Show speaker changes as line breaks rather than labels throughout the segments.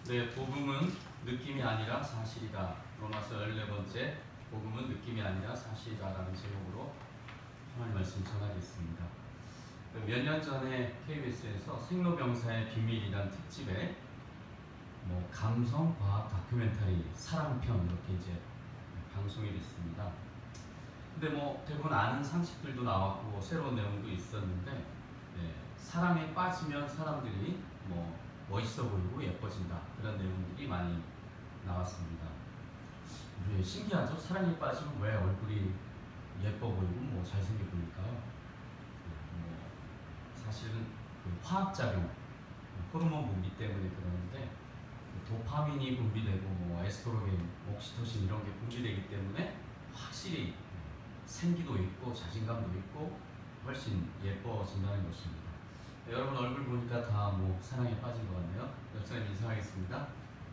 네, 복음은 느낌이 아니라 사실이다. 로마서 14번째 복음은 느낌이 아니라 사실이다라는 제목으로 하나님 말씀 전하겠습니다. 몇 년 전에 KBS에서 생로병사의 비밀이란 특집에 감성 과학 다큐멘터리 사랑편 이렇게 이제 방송이 됐습니다. 근데 대부분 아는 상식들도 나왔고 새로운 내용도 있었는데 사랑에 빠지면 사람들이 멋있어 보이고 예뻐진다 그런 내용들이 많이 나왔습니다. 신기하죠? 사랑에 빠지면 왜 얼굴이 예뻐 보이고 잘생겨 보일까요? 사실은 그 화학작용, 호르몬 분비 때문에 그러는데 도파민이 분비되고 에스트로겐, 옥시토신 이런 게 분비되기 때문에 확실히 생기도 있고 자신감도 있고 훨씬 예뻐진다는 것입니다. 여러분 얼굴 보니까 다 사랑에 빠진 것 같네요. 옆 사람 인사하겠습니다.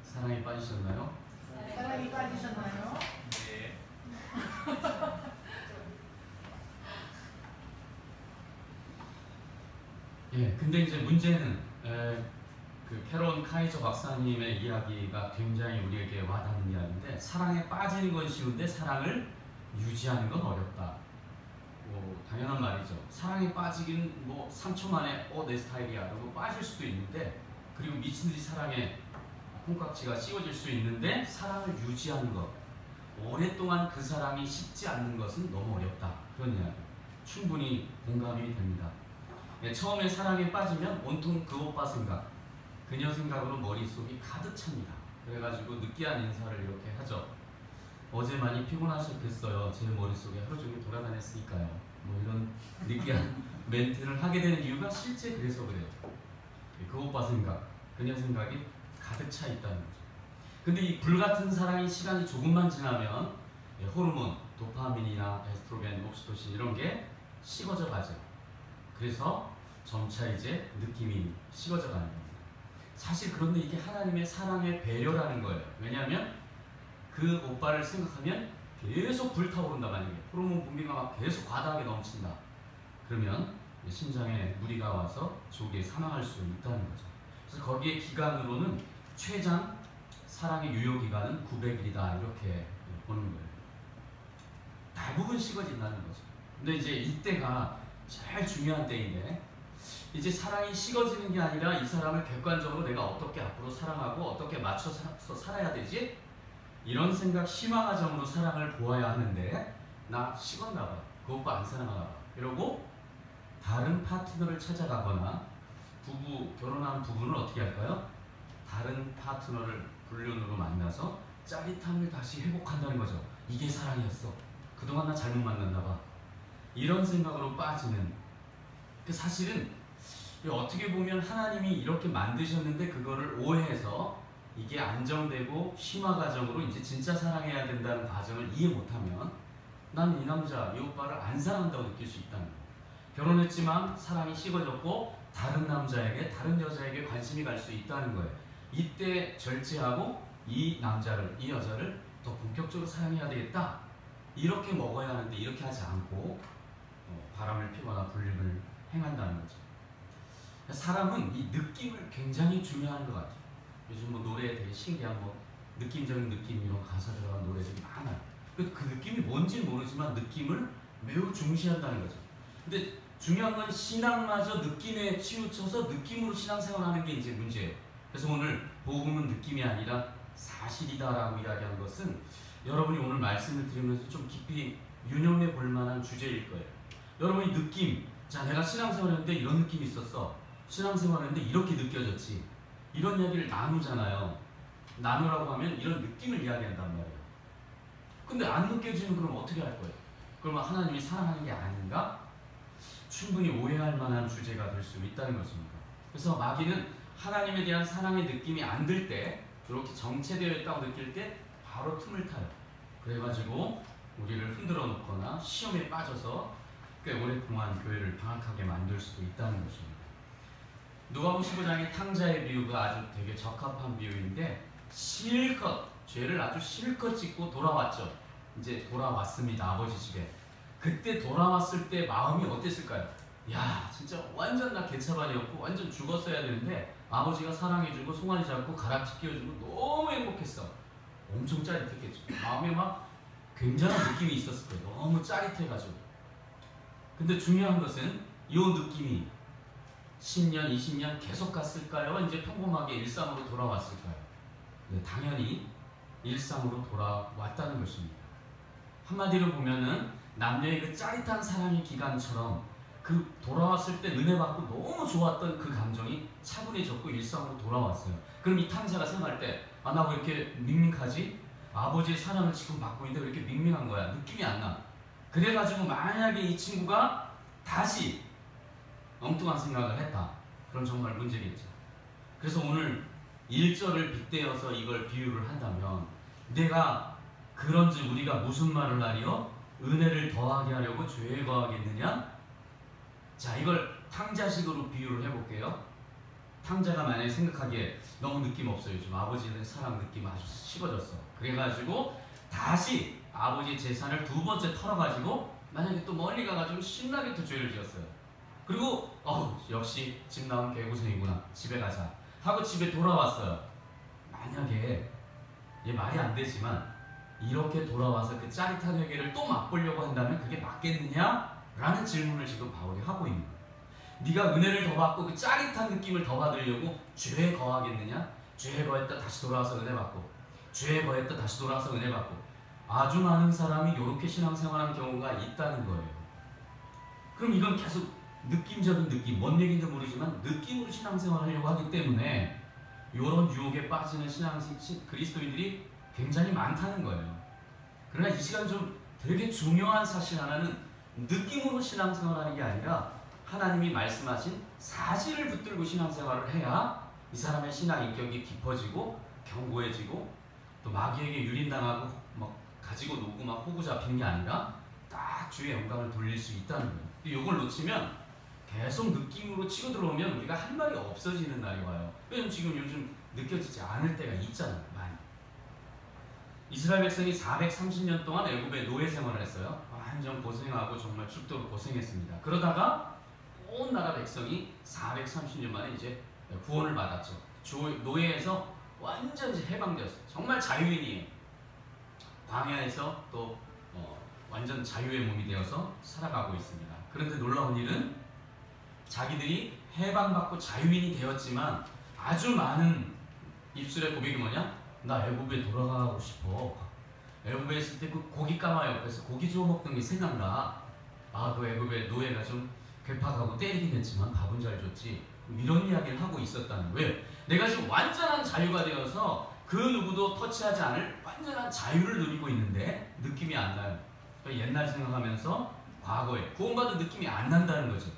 사랑에 빠지셨나요?
사랑에 빠지셨나요?
네. 근데 이제 문제는 그 캐런 카이저 박사님의 이야기가 굉장히 우리에게 와닿는 이야기인데, 사랑에 빠지는 건 쉬운데 사랑을 유지하는 건 어렵다. 당연한 말이죠. 사랑에 빠지긴 3초 만에 내 스타일이야 그러고 빠질 수도 있는데, 그리고 미친듯이 사랑에 콩깍지가 씌워질 수 있는데 사랑을 유지하는 것, 오랫동안 그 사랑이 식지 않는 것은 너무 어렵다. 그런 이야기 충분히 공감이 됩니다. 처음에 사랑에 빠지면 온통 그 오빠 생각, 그녀 생각으로 머릿속이 가득 찹니다. 그래가지고 느끼한 인사를 이렇게 하죠. 어제 많이 피곤하셨겠어요. 제 머릿속에 하루 종일 돌아다녔으니까요. 이런 느끼한 멘트를 하게 되는 이유가 실제 그래서 그래요. 그 오빠 생각, 그녀 생각이 가득 차 있다는 거죠. 근데 이 불같은 사랑이 시간이 조금만 지나면 호르몬, 도파민이나 에스트로겐, 옥시토신 이런 게 식어져 가죠. 그래서 점차 이제 느낌이 식어져 가는 겁니다. 사실 그런데 이게 하나님의 사랑의 배려라는 거예요. 왜냐하면 그 오빠를 생각하면 계속 불타오른다. 만약에 호르몬 분비가 막 계속 과다하게 넘친다. 그러면 심장에 무리가 와서 조기에 사망할 수 있다는 거죠. 그래서 거기에 기간으로는 최장 사랑의 유효기간은 900일이다 이렇게 보는 거예요. 대부분 식어진다는 거죠. 근데 이제 이때가 제일 중요한 때인데, 이제 사랑이 식어지는 게 아니라 이 사람을 객관적으로 내가 어떻게 앞으로 사랑하고 어떻게 맞춰서 살아야 되지? 이런 생각, 심화과정으로 사랑을 보아야 하는데, 나 식었나 봐, 그 오빠 안 사랑하나 봐 이러고 다른 파트너를 찾아가거나, 결혼한 부부는 어떻게 할까요? 다른 파트너를 불륜으로 만나서 짜릿함을 다시 회복한다는 거죠. 이게 사랑이었어, 그동안 나 잘못 만났나 봐, 이런 생각으로 빠지는. 사실은 어떻게 보면 하나님이 이렇게 만드셨는데 그거를 오해해서 이게 안정되고 심화 과정으로 이제 진짜 사랑해야 된다는 과정을 이해 못하면 난 이 남자, 이 오빠를 안 사랑한다고 느낄 수 있다는 거예요. 결혼했지만 사랑이 식어졌고 다른 남자에게, 다른 여자에게 관심이 갈 수 있다는 거예요. 이때 절제하고 이 남자를, 이 여자를 더 본격적으로 사랑해야 되겠다, 이렇게 먹어야 하는데 이렇게 하지 않고 바람을 피거나 불륜을 행한다는 거죠. 사람은 이 느낌을 굉장히 중요한 것 같아요. 요즘 노래에 되게 신기한 느낌적인 느낌 이런 가사 들어간 노래들이 많아요. 그 느낌이 뭔지는 모르지만 느낌을 매우 중시한다는 거죠. 근데 중요한 건 신앙마저 느낌에 치우쳐서 느낌으로 신앙생활하는 게 이제 문제예요. 그래서 오늘 복음은 느낌이 아니라 사실이다라고 이야기한 것은 여러분이 오늘 말씀을 들으면서 좀 깊이 유념해 볼 만한 주제일 거예요. 여러분이 느낌, 자 내가 신앙생활했는데 이런 느낌이 있었어, 신앙생활했는데 이렇게 느껴졌지, 이런 이야기를 나누잖아요. 나누라고 하면 이런 느낌을 이야기한단 말이에요. 근데 안 느껴지면 그럼 어떻게 할 거예요? 그러면 하나님이 사랑하는 게 아닌가? 충분히 오해할 만한 주제가 될 수 있다는 것입니다. 그래서 마귀는 하나님에 대한 사랑의 느낌이 안 들 때, 이렇게 정체되어 있다고 느낄 때 바로 틈을 타요. 그래가지고 우리를 흔들어 놓거나 시험에 빠져서 꽤 오랫동안 교회를 방학하게 만들 수도 있다는 것입니다. 누가복음 15장의 탕자의 비유가 아주 되게 적합한 비유인데, 실컷 죄를 아주 실컷 짓고 돌아왔죠. 이제 돌아왔습니다, 아버지 집에. 그때 돌아왔을 때 마음이 어땠을까요? 야 진짜 완전 나 개차반이었고 완전 죽었어야 되는데 아버지가 사랑해주고 송아지 잡고 가락지 끼워주고 너무 행복했어. 엄청 짜릿했겠죠. 마음에 막 굉장한 느낌이 있었을 거예요. 너무 짜릿해가지고. 근데 중요한 것은 이 느낌이 10년, 20년 계속 갔을까요? 이제 평범하게 일상으로 돌아왔을까요? 네, 당연히 일상으로 돌아왔다는 것입니다. 한마디로 보면은 남녀의 그 짜릿한 사랑의 기간처럼 그 돌아왔을 때 은혜 받고 너무 좋았던 그 감정이 차분해졌고 일상으로 돌아왔어요. 그럼 이 탕자가 생각할 때 아, 나 왜 이렇게 밍밍하지? 아버지의 사랑을 지금 받고 있는데 왜 이렇게 밍밍한 거야? 느낌이 안 나. 그래가지고 만약에 이 친구가 다시 엉뚱한 생각을 했다. 그럼 정말 문제겠죠. 그래서 오늘 1절을 빗대어서 이걸 비유를 한다면 내가 그런지 우리가 무슨 말을 하리요? 은혜를 더하게 하려고 죄에 거하겠느냐? 자, 이걸 탕자식으로 비유를 해볼게요. 탕자가 만약에 생각하기에 너무 느낌 없어요. 요즘 아버지의 사랑 느낌 아주 식어졌어. 그래가지고 다시 아버지의 재산을 두 번째 털어가지고 만약에 또 멀리 가가지고 신나게 또 죄를 지었어요. 그리고 역시 집 나온 개고생이구나. 집에 가자 하고 집에 돌아왔어요. 만약에 얘 말이 안 되지만 이렇게 돌아와서 그 짜릿한 회개를 또 맛보려고 한다면 그게 맞겠느냐? 라는 질문을 지금 바울이 하고 있는 거예요. 네가 은혜를 더 받고 그 짜릿한 느낌을 더 받으려고 죄에 거하겠느냐? 죄에 거했다 다시 돌아와서 은혜 받고 죄에 거했다 다시 돌아와서 은혜 받고 아주 많은 사람이 이렇게 신앙생활하는 경우가 있다는 거예요. 그럼 이건 계속 느낌적인 느낌, 뭔 얘기인지 모르지만 느낌으로 신앙생활을 하려고 하기 때문에 이런 유혹에 빠지는 그리스도인들이 굉장히 많다는 거예요. 그러나 이 시간 좀 되게 중요한 사실 하나는 느낌으로 신앙생활하는 게 아니라 하나님이 말씀하신 사실을 붙들고 신앙생활을 해야 이 사람의 신앙 인격이 깊어지고 견고해지고 또 마귀에게 유린당하고 막 가지고 놀고 막 호구 잡히는 게 아니라 딱 주의 영광을 돌릴 수 있다는 거예요. 이걸 놓치면 계속 느낌으로 치고 들어오면 우리가 할 말이 없어지는 날이 와요. 왜냐면 지금 요즘 느껴지지 않을 때가 있잖아요. 많이. 이스라엘 백성이 430년 동안 애굽의 노예 생활을 했어요. 완전 고생하고 정말 죽도록 고생했습니다. 그러다가 온 나라 백성이 430년 만에 이제 구원을 받았죠. 노예에서 완전히 해방되었어요. 정말 자유인이에요. 광야에서 또 완전 자유의 몸이 되어서 살아가고 있습니다. 그런데 놀라운 일은 자기들이 해방받고 자유인이 되었지만 아주 많은 입술의 고백이 뭐냐? 나 애굽에 돌아가고 싶어. 애굽에 있을 때 그 고기 까마 옆에서 고기 주워 먹던 게 생각나. 그 애굽의 노예가 좀 괴팍하고 때리긴 했지만 밥은 잘 줬지. 이런 이야기를 하고 있었다는 거예요. 왜? 내가 지금 완전한 자유가 되어서 그 누구도 터치하지 않을 완전한 자유를 누리고 있는데 느낌이 안 나요. 옛날 생각하면서 과거에 구원받은 느낌이 안 난다는 거죠.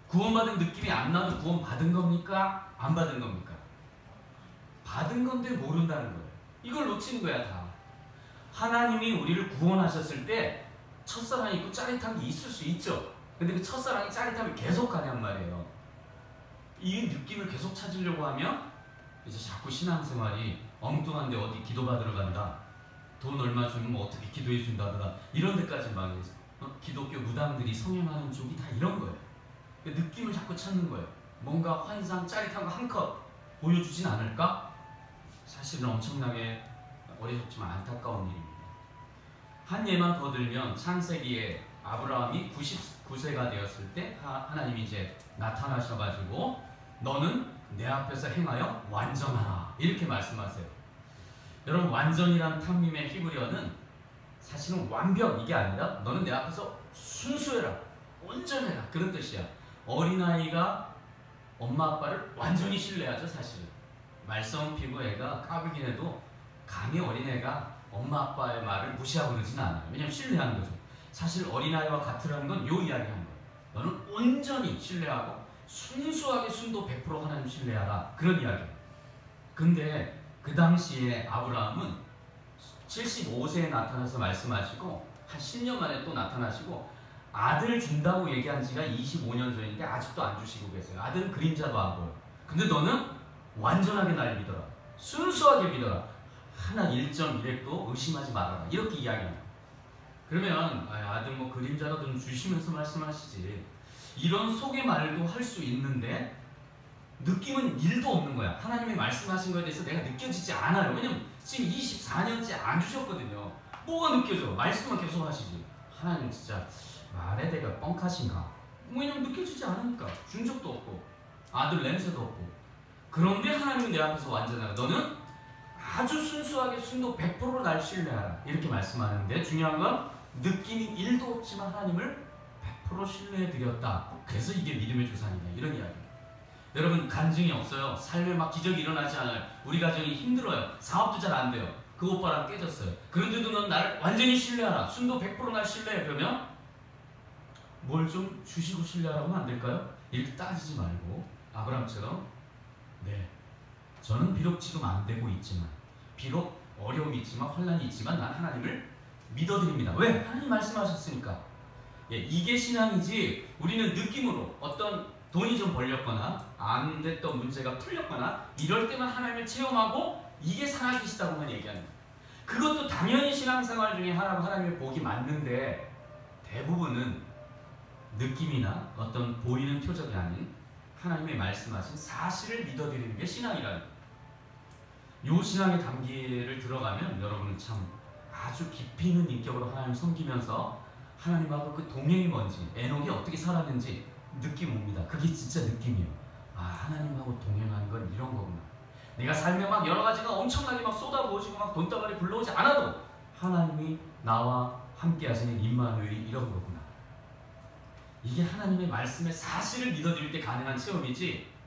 구원받은 느낌이 안 나도 구원받은 겁니까? 안 받은 겁니까? 받은 건데 모른다는 거예요. 이걸 놓친 거야 다. 하나님이 우리를 구원하셨을 때 첫사랑이 있고 짜릿한 게 있을 수 있죠. 근데 그 첫사랑이 짜릿함이 계속 가냔 말이에요. 이 느낌을 계속 찾으려고 하면 이제 자꾸 신앙생활이 엉뚱한데 어디 기도받으러 간다. 돈 얼마 주면 뭐 어떻게 기도해 준다더라. 이런 데까지 막 기독교 무당들이 성행하는 쪽이 다 이런 거예요. 느낌을 자꾸 찾는 거예요. 뭔가 환상 짜릿한 거 한 컷 보여주진 않을까? 사실은 엄청나게 어리석지만 안타까운 일입니다. 한 예만 더 들면 창세기에 아브라함이 99세가 되었을 때 하나님이 이제 나타나셔가지고 너는 내 앞에서 행하여 완전하라 이렇게 말씀하세요. 여러분 완전이란 탐림의 히브리어는 사실은 완벽 이게 아니라 너는 내 앞에서 순수해라 온전해라 그런 뜻이야. 어린아이가 엄마 아빠를 완전히 신뢰하죠. 사실은 말썽 피고 애가 까불긴 해도 감히 어린애가 엄마 아빠의 말을 무시하고 그러지는 않아요. 왜냐하면 신뢰하는 거죠. 사실 어린아이와 같으라는 건 요 이야기한 거예요. 너는 온전히 신뢰하고 순수하게 순도 100% 하나님 신뢰하라 그런 이야기예요. 근데 그 당시에 아브라함은 75세에 나타나서 말씀하시고 한 10년 만에 또 나타나시고 아들 준다고 얘기한 지가 25년 전인데 아직도 안 주시고 계세요. 아들은 그림자도 안 보여. 근데 너는 완전하게 날 믿어라. 순수하게 믿어라. 하나 1.1핵도 의심하지 말아라. 이렇게 이야기합니다. 그러면 아들 뭐 그림자라도 좀 주시면서 말씀하시지. 이런 속의 말도 할 수 있는데 느낌은 1도 없는 거야. 하나님이 말씀하신 거에 대해서 내가 느껴지지 않아요. 왜냐면 지금 24년째 안 주셨거든요. 뭐가 느껴져? 말씀만 계속 하시지. 하나님 진짜 말에 대가 뻥카신가? 왜냐면 느껴지지 않으니까. 준 적도 없고 아들 냄새도 없고. 그런데 하나님은 내 앞에서 완전하다. 너는 아주 순수하게 순도 100%로 날 신뢰하라. 이렇게 말씀하는데 중요한 건 느낌이 1도 없지만 하나님을 100% 신뢰해드렸다. 그래서 이게 믿음의 조상이다. 이런 이야기. 여러분 간증이 없어요. 삶에 막 기적이 일어나지 않아요. 우리 가정이 힘들어요. 사업도 잘 안 돼요. 그 오빠랑 깨졌어요. 그런데도 넌 날 완전히 신뢰하라. 순도 100% 날 신뢰해. 그러면 뭘 좀 주시고 신뢰하라고 하면 안 될까요? 이렇게 따지지 말고 아브라함처럼 네, 저는 비록 지금 안 되고 있지만 비록 어려움이 있지만 환난이 있지만 난 하나님을 믿어드립니다. 왜? 하나님 말씀하셨으니까. 예, 이게 신앙이지. 우리는 느낌으로 어떤 돈이 좀 벌렸거나 안 됐던 문제가 풀렸거나 이럴 때만 하나님을 체험하고 이게 살아계시다고만 얘기하는 거예요. 그것도 당연히 신앙생활 중에 하나님의 복이 맞는데 대부분은 느낌이나 어떤 보이는 표적이 아닌 하나님의 말씀하신 사실을 믿어드리는 게 신앙이라는 거예요. 이 신앙의 단계를 들어가면 여러분은 참 아주 깊이 있는 인격으로 하나님을 섬기면서 하나님하고 그 동행이 뭔지 에녹이 어떻게 살았는지 느낌 옵니다. 그게 진짜 느낌이에요. 아, 하나님하고 동행하는 건 이런 거구나. 내가 삶에 막 여러 가지가 엄청나게 막 쏟아부어지고 막 돈다발이 굴러오지 않아도 하나님이 나와 함께 하시는 임마누엘이 이런 거구나. 이게 하나님의 말씀의 사실을 믿어드릴 때 가능한 체험이지.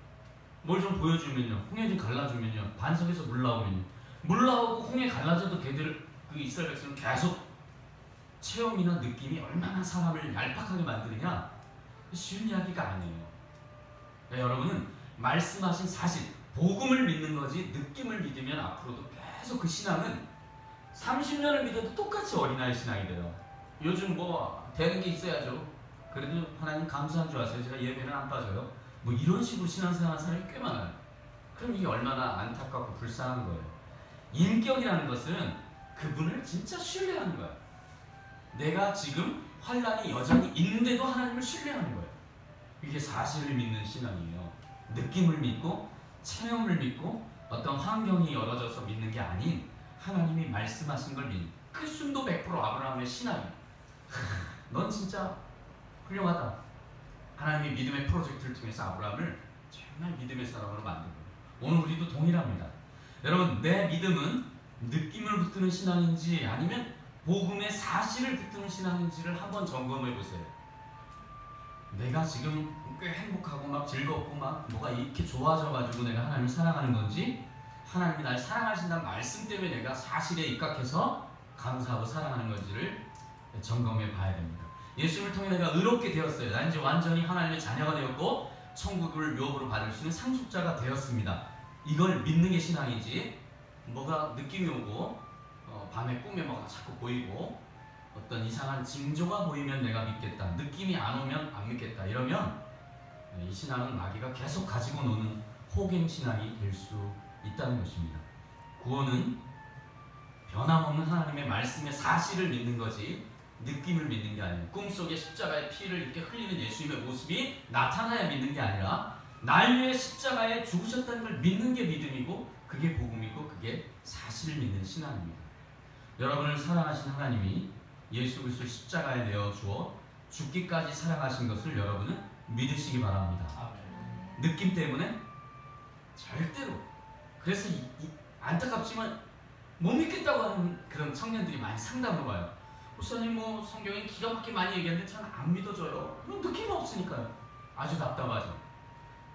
뭘 좀 보여주면요, 홍해 좀 갈라주면요, 반석에서 물 나오면요, 물 나오고 홍해 갈라져도 걔들 그 이스라엘 백성은 계속 체험이나 느낌이 얼마나 사람을 얄팍하게 만드느냐, 쉬운 이야기가 아니에요. 그러니까 여러분은 말씀하신 사실, 복음을 믿는 거지 느낌을 믿으면 앞으로도 계속 그 신앙은 30년을 믿어도 똑같이 어린아이 신앙이 돼요. 요즘 뭐 되는 게 있어야죠. 그래도 하나님 감사한 줄 아세요? 제가 예배는 안 빠져요. 뭐 이런 식으로 신앙생활 하는 사람이 꽤 많아요. 그럼 이게 얼마나 안타깝고 불쌍한 거예요. 인격이라는 것은 그분을 진짜 신뢰하는 거예요. 내가 지금 환란이 여전히 있는데도 하나님을 신뢰하는 거예요. 이게 사실을 믿는 신앙이에요. 느낌을 믿고 체험을 믿고 어떤 환경이 열어져서 믿는 게 아닌 하나님이 말씀하신 걸 믿는 그 순도 100% 아브라함의 신앙이에요. 넌 진짜 훌륭하다. 하나님이 믿음의 프로젝트를 통해서 아브라함을 정말 믿음의 사람으로 만든 거예요. 오늘 우리도 동일합니다. 여러분, 내 믿음은 느낌을 붙드는 신앙인지 아니면 복음의 사실을 붙드는 신앙인지를 한번 점검해 보세요. 내가 지금 꽤 행복하고 막 즐겁고 막 뭐가 이렇게 좋아져가지고 내가 하나님을 사랑하는 건지, 하나님이 날 사랑하신다는 말씀 때문에 내가 사실에 입각해서 감사하고 사랑하는 건지를 점검해 봐야 됩니다. 예수님을 통해 내가 의롭게 되었어요. 난 이제 완전히 하나님의 자녀가 되었고 천국을 유업으로 받을 수 있는 상속자가 되었습니다. 이걸 믿는 게 신앙이지, 뭐가 느낌이 오고 밤에 꿈에 뭐가 자꾸 보이고 어떤 이상한 징조가 보이면 내가 믿겠다, 느낌이 안 오면 안 믿겠다, 이러면 이 신앙은 마귀가 계속 가지고 노는 호갱신앙이 될 수 있다는 것입니다. 구원은 변함없는 하나님의 말씀의 사실을 믿는 거지 느낌을 믿는 게 아니에요. 꿈속에 십자가의 피를 이렇게 흘리는 예수님의 모습이 나타나야 믿는 게 아니라 날 위해 십자가에 죽으셨다는 걸 믿는 게 믿음이고 그게 복음이고 그게 사실을 믿는 신앙입니다. 여러분을 사랑하신 하나님이 예수 그리스도 십자가에 내어주어 죽기까지 사랑하신 것을 여러분은 믿으시기 바랍니다. 느낌 때문에 절대로. 그래서 안타깝지만 못 믿겠다고 하는 그런 청년들이 많이 상담을 와요. 목사님 뭐 성경에 기가 막히게 많이 얘기하는데 잘 안 믿어져요. 그럼 느낌이 없으니까요. 아주 답답하죠.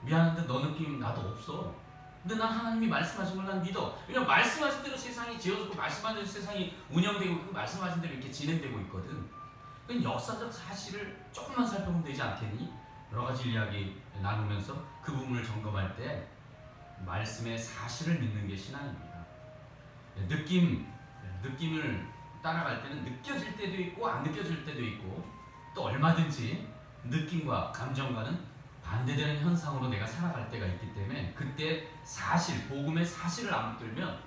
미안한데 너 느낌 나도 없어. 근데 난 하나님이 말씀하신 걸 난 믿어. 왜냐면 말씀하신 대로 세상이 지어졌고 말씀하신 대로 세상이 운영되고 그 말씀하신 대로 이렇게 진행되고 있거든. 그건 역사적 사실을 조금만 살펴보면 되지 않겠니? 여러 가지 이야기 나누면서 그 부분을 점검할 때 말씀의 사실을 믿는 게 신앙입니다. 느낌을 따라갈 때는 느껴질 때도 있고 안 느껴질 때도 있고 또 얼마든지 느낌과 감정과는 반대되는 현상으로 내가 살아갈 때가 있기 때문에 그때 사실, 복음의 사실을 안 붙들면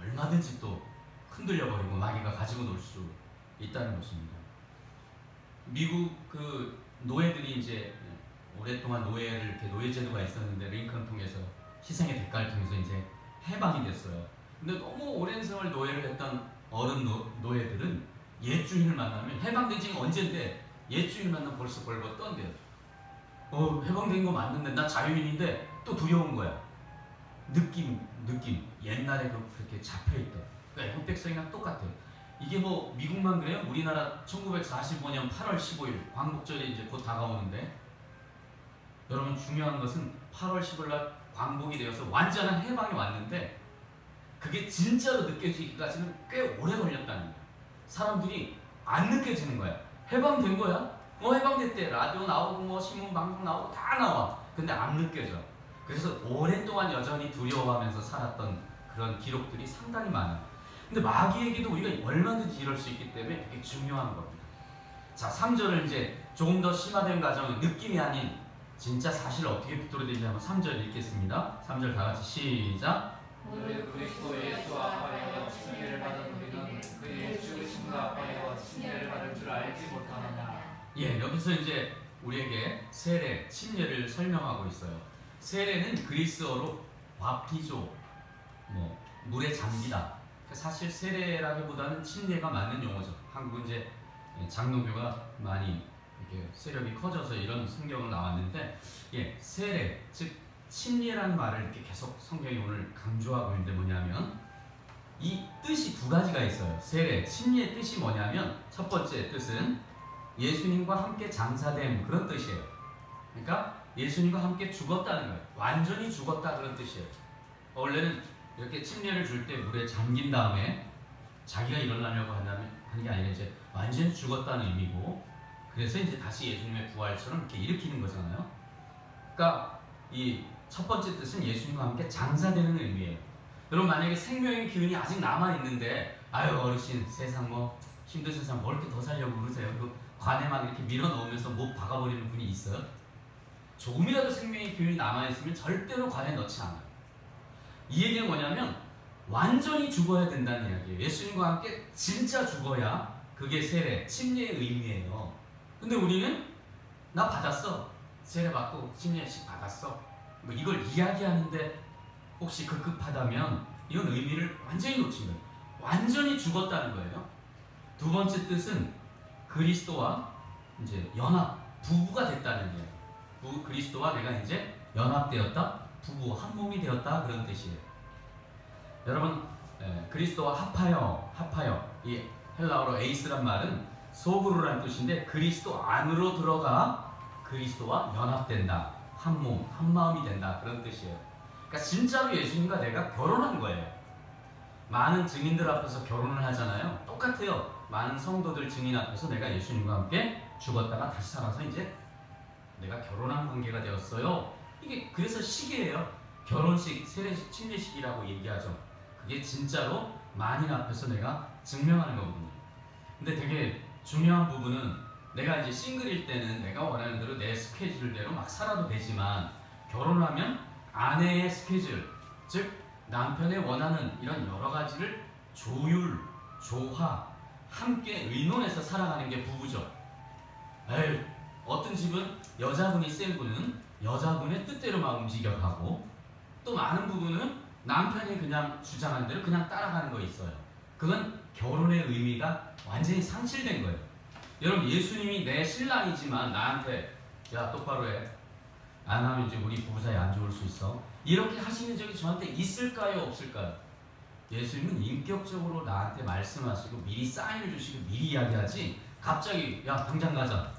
얼마든지 또 흔들려버리고 마귀가 가지고 놀 수 있다는 것입니다. 미국 그 노예들이 이제 오랫동안 노예를 이렇게 노예제도가 있었는데 링컨 통해서 희생의 대가를 통해서 이제 해방이 됐어요. 근데 너무 오랜 세월 노예를 했던 어른 노예들은 옛 주인을 만나면 해방된 지가 언젠데 옛 주인 만나면 벌써 벌벌 떤대요. 해방된 거 맞는데 나 자유인인데 또 두려운 거야. 느낌 옛날에 그렇게 잡혀있던 그러니까 애국 백성이랑 똑같아요. 이게 뭐 미국만 그래요? 우리나라 1945년 8월 15일 광복절이 이제 곧 다가오는데 여러분 중요한 것은 8월 15일 날 광복이 되어서 완전한 해방이 왔는데 그게 진짜로 느껴지기까지는 꽤 오래 걸렸다는 거야. 사람들이 안 느껴지는 거야. 해방된 거야? 해방됐대. 라디오 나오고 뭐 신문 방송 나오고 다 나와. 근데 안 느껴져. 그래서 오랫동안 여전히 두려워하면서 살았던 그런 기록들이 상당히 많아요. 근데 마귀에게도 우리가 얼마든지 이럴 수 있기 때문에 되게 중요한 겁니다. 자, 3절을 이제 조금 더 심화된 과정은 느낌이 아닌 진짜 사실 어떻게 비토로되는지 한번 3절 읽겠습니다. 3절 다 같이 시작.
오늘 그리스도 예수와 합하여 칭례를 받은 우리는 그의 죽으심과 합하여 칭례를 받을 줄 알지 못하느냐.
예, 여기서 이제 우리에게 세례, 침례를 설명하고 있어요. 세례는 그리스어로 바프티조, 물에 잠기다. 사실 세례라기보다는 침례가 맞는 용어죠. 한국은 이제 장로교가 많이 이렇게 세력이 커져서 이런 성경을 나왔는데, 예, 세례, 즉 침례라는 말을 이렇게 계속 성경이 오늘 강조하고 있는데 뭐냐면 이 뜻이 두 가지가 있어요. 세례, 침례의 뜻이 뭐냐면 첫 번째 뜻은 예수님과 함께 장사됨 그런 뜻이에요. 그러니까 예수님과 함께 죽었다는 거예요. 완전히 죽었다 그런 뜻이에요. 원래는 이렇게 침례를 줄 때 물에 잠긴 다음에 자기가 일어나려고 하는 게 아니라 이제 완전히 죽었다는 의미고, 그래서 이제 다시 예수님의 부활처럼 이렇게 일으키는 거잖아요. 그러니까 이 첫 번째 뜻은 예수님과 함께 장사되는 의미예요. 여러분 만약에 생명의 기운이 아직 남아 있는데 아유 어르신 세상 힘든 세상 뭘 이렇게 더 살려고 그러세요? 그 관에 막 이렇게 밀어 넣으면서 못 박아버리는 분이 있어요? 조금이라도 생명의 기운이 남아 있으면 절대로 관에 넣지 않아요. 이 얘기는 뭐냐면 완전히 죽어야 된다는 이야기예요. 예수님과 함께 진짜 죽어야 그게 세례, 침례의 의미예요. 근데 우리는 나 받았어. 세례 받고 침례식 받았어. 이걸 이야기하는데 혹시 급급하다면 이건 의미를 완전히 놓친 거예요. 완전히 죽었다는 거예요. 두 번째 뜻은 그리스도와 이제 연합, 부부가 됐다는 거예요. 그리스도와 내가 이제 연합되었다, 부부 한 몸이 되었다 그런 뜻이에요. 여러분 그리스도와 합하여 이 헬라어로 에이스란 말은 소그루라는 뜻인데 그리스도 안으로 들어가 그리스도와 연합된다, 한 몸, 한 마음이 된다 그런 뜻이에요. 그러니까 진짜로 예수님과 내가 결혼한 거예요. 많은 증인들 앞에서 결혼을 하잖아요. 똑같아요. 많은 성도들 증인 앞에서 내가 예수님과 함께 죽었다가 다시 살아서 이제 내가 결혼한 관계가 되었어요. 이게 그래서 식이에요. 결혼식, 세례식, 침례식이라고 얘기하죠. 그게 진짜로 만인 앞에서 내가 증명하는 거거든요. 근데 되게 중요한 부분은 내가 이제 싱글일 때는 내가 원하는 대로 내 스케줄대로 막 살아도 되지만 결혼하면 아내의 스케줄, 즉 남편의 원하는 이런 여러 가지를 조율, 조화, 함께 의논해서 살아가는 게 부부죠. 어떤 집은 여자분이 센 분은 여자분의 뜻대로 막 움직여가고 또 많은 부분은 남편이 그냥 주장한 대로 그냥 따라가는 거 있어요. 그건 결혼의 의미가 완전히 상실된 거예요. 여러분 예수님이 내 신랑이지만 나한테 야 똑바로 해. 안 하면 이제 우리 부부 사이 안 좋을 수 있어. 이렇게 하시는 적이 저한테 있을까요? 없을까요? 예수님은 인격적으로 나한테 말씀하시고 미리 사인을 주시고 미리 이야기하지 갑자기 야 당장 가자.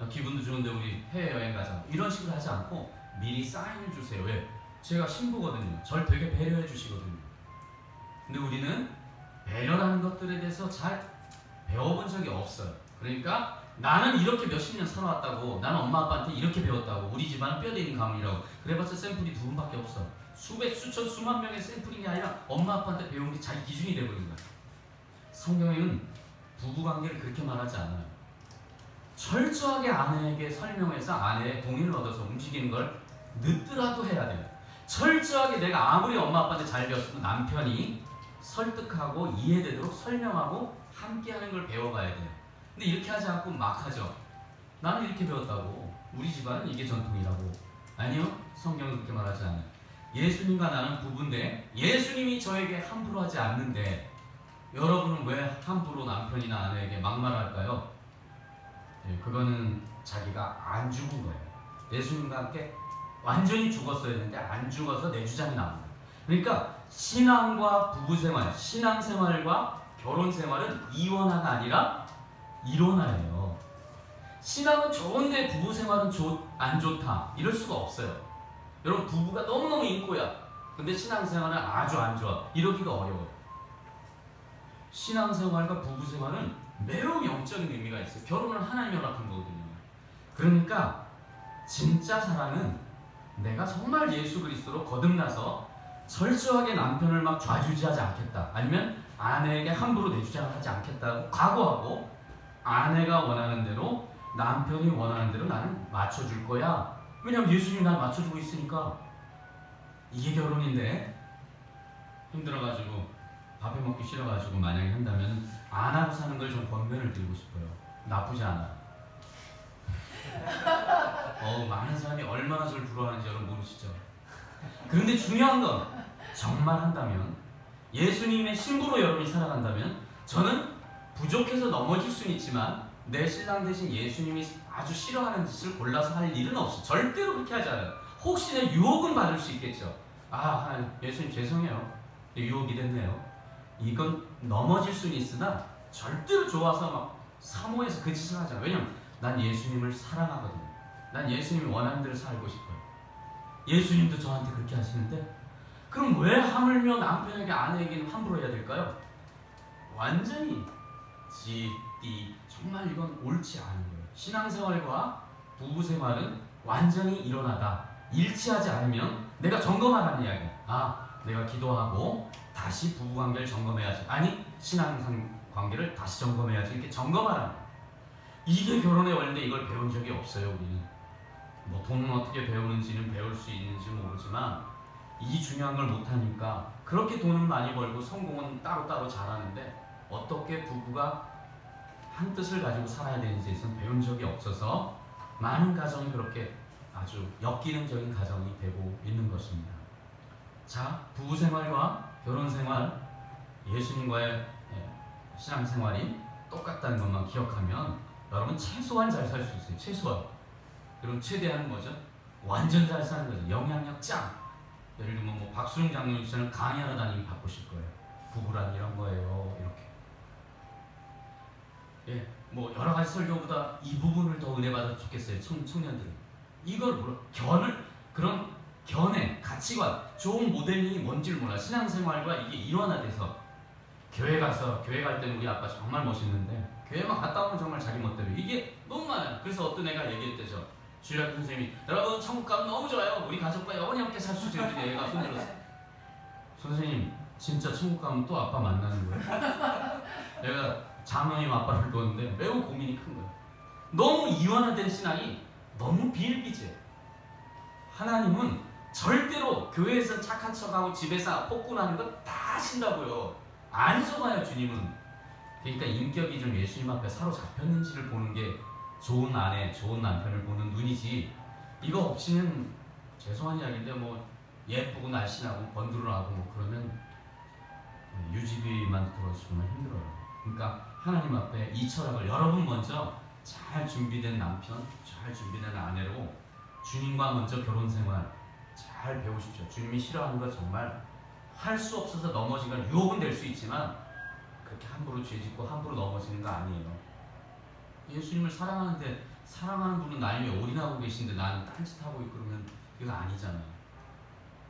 야, 기분도 좋은데 우리 해외여행 가자. 이런 식으로 하지 않고 미리 사인을 주세요. 왜? 제가 신부거든요. 절 되게 배려해 주시거든요. 근데 우리는 배려라는 것들에 대해서 잘 배워본 적이 없어요. 그러니까 나는 이렇게 몇십 년 살아왔다고, 나는 엄마 아빠한테 이렇게 배웠다고, 우리 집안은 뼈대인 가문이라고 그래봤자 샘플이 두 분밖에 없어. 수백, 수천, 수만 명의 샘플이 아니라 엄마 아빠한테 배운 게 자기 기준이 돼버린 거야. 성경에는 부부관계를 그렇게 말하지 않아요. 철저하게 아내에게 설명해서 아내의 동의를 얻어서 움직이는 걸 늦더라도 해야 돼요. 철저하게 내가 아무리 엄마 아빠한테 잘 배웠어도 남편이 설득하고 이해되도록 설명하고 함께하는 걸 배워가야 돼요. 근데 이렇게 하지 않고 막 하죠. 나는 이렇게 배웠다고. 우리 집안은 이게 전통이라고. 아니요, 성경은 그렇게 말하지 않아요. 예수님과 나는 부부인데 예수님이 저에게 함부로 하지 않는데 여러분은 왜 함부로 남편이나 아내에게 막말할까요? 그거는 자기가 안 죽은 거예요. 예수님과 함께 완전히 죽었어야 했는데 안 죽어서 내 주장이 나옵니다. 그러니까 신앙과 부부생활, 신앙생활과 결혼생활은 이원화가 아니라 일원화예요. 신앙은 좋은데 부부생활은 안 좋다 이럴 수가 없어요. 여러분, 부부가 너무너무 인고야. 근데 신앙생활은 아주 안 좋아. 이러기가 어려워요. 신앙생활과 부부생활은 매우 영적인 의미가 있어요. 결혼은 하나님이 허락한 거거든요. 그러니까 진짜 사랑은 내가 정말 예수 그리스도로 거듭나서 철저하게 남편을 막 좌지우지하지 않겠다, 아니면 아내에게 함부로 내 주장을 하지 않겠다고 각오하고 아내가 원하는 대로, 남편이 원하는 대로 나는 맞춰줄 거야. 왜냐면 예수님이 날 맞춰주고 있으니까. 이게 결혼인데 힘들어가지고 밥해 먹기 싫어가지고 만약에 한다면 안 하고 사는 걸 좀 권면을 드리고 싶어요. 나쁘지 않아. 많은 사람이 얼마나 저를 부러워하는지 여러분 모르시죠? 그런데 중요한 건 정말 한다면, 예수님의 신부로 여러분이 살아간다면, 저는 부족해서 넘어질 수는 있지만 내 신랑 대신 예수님이 아주 싫어하는 짓을 골라서 할 일은 없어. 절대로 그렇게 하지 않아요. 혹시나 유혹은 받을 수 있겠죠. 예수님 죄송해요, 유혹이 됐네요. 이건 넘어질 수는 있으나 절대로 좋아서 막 사모해서 그 짓을 하지 않아요. 왜냐면 난 예수님을 사랑하거든요. 난 예수님이 원하는 대로 살고 싶어요. 예수님도 저한테 그렇게 하시는데 그럼 왜 하물며 남편에게 아내에게는 함부로 해야 될까요? 완전히 정말 이건 옳지 않은 거예요. 신앙생활과 부부생활은 완전히 일어나다. 일치하지 않으면 내가 점검하라는 이야기야. 내가 기도하고 다시 부부관계를 점검해야지. 아니, 신앙관계를 다시 점검해야지. 이렇게 점검하라는 거예요. 이게 결혼의 원리인데 이걸 배운 적이 없어요, 우리는. 돈은 어떻게 배우는지는 배울 수 있는지 모르지만 이 중요한 걸 못하니까 그렇게 돈은 많이 벌고 성공은 따로따로 잘하는데 어떻게 부부가 한 뜻을 가지고 살아야 되는지에 대해서는 배운 적이 없어서 많은 가정이 그렇게 아주 역기능적인 가정이 되고 있는 것입니다. 자, 부부생활과 결혼생활, 예수님과의 신앙생활이 똑같다는 것만 기억하면 여러분 최소한 잘 살 수 있어요. 최소한. 그럼 최대한 뭐죠? 완전 잘 사는 거죠. 영향력 짱. 예를 들면 박수영 장로님처럼 강의하러 다니면 바꾸실 거예요. 부부란 이런 거예요. 이렇게. 여러 가지 설교보다 이 부분을 더 은혜 받아서 좋겠어요. 청년들은. 이걸 그런 견해, 가치관, 좋은 모델링이 뭔지를 몰라. 신앙생활과 이게 일원화돼서 교회 갈 때는 우리 아빠 정말 멋있는데 교회만 갔다 오면 정말 자기 멋대로 이게 너무 많아요. 그래서 어떤 애가 얘기했대죠. 주일학교 선생님이 여러분 천국 가면 너무 좋아요. 우리 가족과 영원히 함께 살 수 있는 애가 손들었어. 선생님 진짜 천국 가면 또 아빠 만나는 거예요? 내가 장로님 아빠를 뒀는데 매우 고민이 큰 거예요. 너무 이원화된 신앙이 너무 비일비재. 하나님은 절대로 교회에서 착한 척하고 집에서 폭군하는 거 다 하신다고요. 안 속아요, 주님은. 그러니까 인격이 좀 예수님 앞에 사로잡혔는지를 보는 게 좋은 아내, 좋은 남편을 보는 눈이지, 이거 없이는 죄송한 이야기인데 예쁘고 날씬하고 번들어하고 그러면 유지비만 들어서 정말 힘들어요. 그러니까 하나님 앞에 이 철학을 여러분 먼저 잘 준비된 남편, 잘 준비된 아내로 주님과 먼저 결혼생활 잘 배우십시오. 주님이 싫어하는 거 정말 할 수 없어서 넘어지는 유혹은 될 수 있지만 그렇게 함부로 죄짓고 함부로 넘어지는 거 아니에요. 예수님을 사랑하는데 사랑하는 분은 날 위해 올인하고 계신데 나는 딴짓하고 있고 그러면 이거 아니잖아요.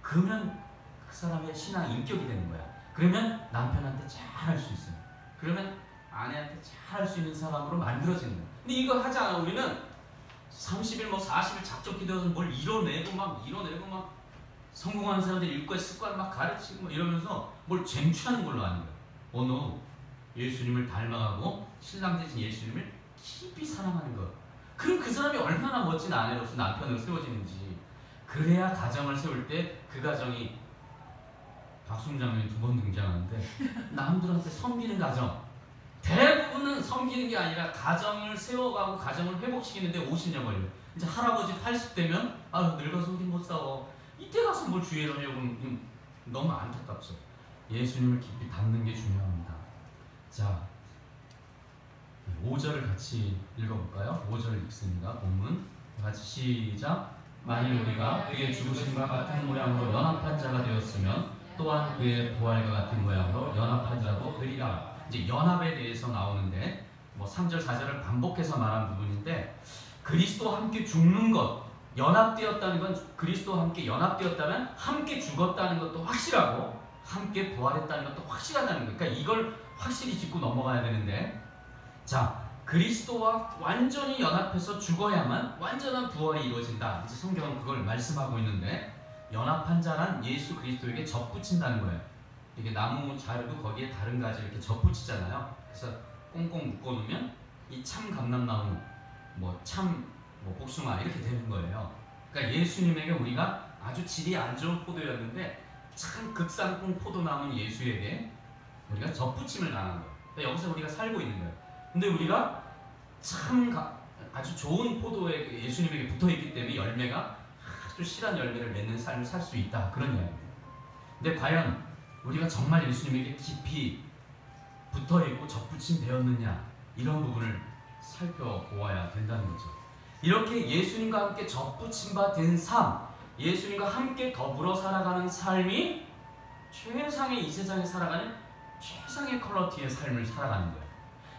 그러면 그 사람의 신앙 인격이 되는 거야. 그러면 남편한테 잘 할 수 있어요. 그러면 아내한테 잘 할 수 있는 사람으로 만들어지는 거야. 근데 이거 하지 않아. 우리는 30일 40일 작정 기도해서 뭘 이뤄내고 막 성공하는 사람들 일과 습관 막 가르치고 이러면서 뭘 쟁취하는 걸로 아는 거야. 예수님을 닮아가고 신랑 대신 예수님을 깊이 사랑하는 것. 그럼 그 사람이 얼마나 멋진 아내로서 남편으로 세워지는지. 그래야 가정을 세울 때 그 가정이 박수영 장면이 2번 등장하는데 남들한테 섬기는 가정. 대부분은 섬기는 게 아니라 가정을 세워가고 가정을 회복시키는데 50년 걸려요. 이제 할아버지 80대면 늙어서 우리 못 싸워. 이때 가서 뭘 주의를 하려고 너무 안타깝죠. 예수님을 깊이 닮는 게 중요합니다. 자, 5절을 같이 읽어볼까요? 5절 읽습니다. 본문 같이 시작. 만일 우리가 그의 죽으심과 같은 모양으로 연합한 자가 되었으면 또한 그의 부활과 같은 모양으로 연합한 자도 되리라. 이제 연합에 대해서 나오는데 3절 4절을 반복해서 말한 부분인데, 그리스도와 함께 죽는 것, 연합되었다는 건 그리스도와 함께 연합되었다면 함께 죽었다는 것도 확실하고 함께 부활했다는 것도 확실하다는 거예요. 그러니까 이걸 확실히 짚고 넘어가야 되는데, 자, 그리스도와 완전히 연합해서 죽어야만 완전한 부활이 이루어진다. 이제 성경은 그걸 말씀하고 있는데, 연합한 자란 예수 그리스도에게 접붙인다는 거예요. 이게 나무 자르고 거기에 다른 가지 이렇게 접붙이잖아요. 그래서 꽁꽁 묶어놓으면 이 참 감람나무, 복숭아 이렇게 되는 거예요. 그러니까 예수님에게 우리가 아주 질이 안 좋은 포도였는데 참 극상품 포도나무 예수에게 우리가 접붙임을 당한 거예요. 그러니까 여기서 우리가 살고 있는 거예요. 근데 우리가 참 아주 좋은 포도에 예수님에게 붙어있기 때문에 열매가 아주 실한 열매를 맺는 삶을 살 수 있다, 그런 이야기입니다. 근데 과연 우리가 정말 예수님에게 깊이 붙어있고 접붙임 되었느냐, 이런 부분을 살펴보아야 된다는 거죠. 이렇게 예수님과 함께 접붙임 바 된 삶, 예수님과 함께 더불어 살아가는 삶이 최상의, 이 세상에 살아가는 최상의 퀄리티의 삶을 살아가는 거예요.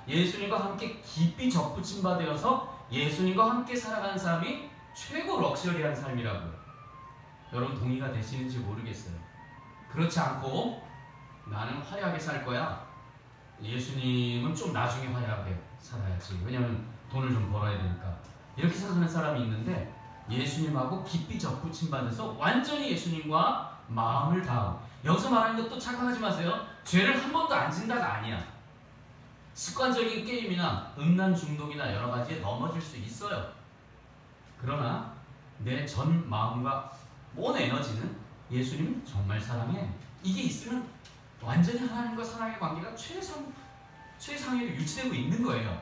예수님과 함께 깊이 접붙임 바 되어서 예수님과 함께 살아가는 삶이 최고 럭셔리한 삶이라고요. 여러분 동의가 되시는지 모르겠어요. 그렇지 않고 나는 화려하게 살 거야, 예수님은 좀 나중에 화려하게 살아야지, 왜냐면 돈을 좀 벌어야 되니까, 이렇게 생각하는 사람이 있는데, 예수님하고 깊이 접붙임 받아서 완전히 예수님과 마음을 다하고, 여기서 말하는 것도 착각하지 마세요. 죄를 한 번도 안 진다가 아니야. 습관적인 게임이나 음란 중독이나 여러 가지에 넘어질 수 있어요. 그러나 내 전 마음과 온 에너지는 예수님 정말 사랑해, 이게 있으면 완전히 하나님과 사랑의 관계가 최상위로 유지되고 있는 거예요.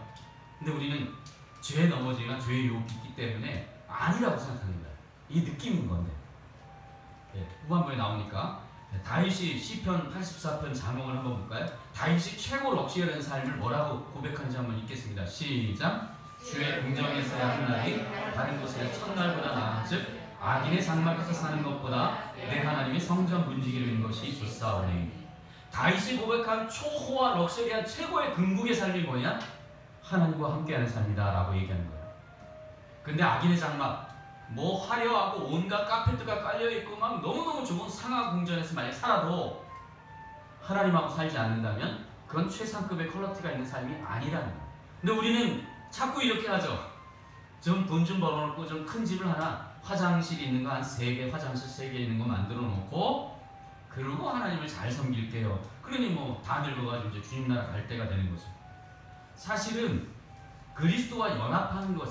근데 우리는 죄에 넘어지거나 죄의 유혹이 있기 때문에 아니라고 생각하는 거예요. 이게 느낌인 건데. 후반부에 나오니까 다윗이 시편 84편 자몽을 한번 볼까요? 다윗이 최고 럭셔리한 삶을 뭐라고 고백하는지 한번 읽겠습니다. 시작. 주의 궁정에서의 한 날이 다른 곳의 첫날보다 나은 즉 악인의 장막에서 사는 것보다 내 하나님의 성전 문지기를 있는 것이 좋사오니. 다윗이 고백한 초호화 럭셔리한 최고의 궁극의 삶이 뭐냐? 하나님과 함께하는 삶이다 라고 얘기하는 거예요. 근데 악인의 장막, 화려하고 온갖 카페트가 깔려있고 막 너무너무 좋은 상하 궁전에서 만약 살아도 하나님하고 살지 않는다면 그건 최상급의 퀄리티가 있는 삶이 아니라는 거예요. 근데 우리는 자꾸 이렇게 하죠. 좀 돈 좀 벌어놓고 좀 큰 집을 하나, 화장실 있는 거 한 3개, 화장실 3개 있는 거 만들어 놓고, 그리고 하나님을 잘 섬길게요. 그러니 다 늙어가지고 이제 주님 나라 갈 때가 되는 거죠. 사실은 그리스도와 연합하는 것,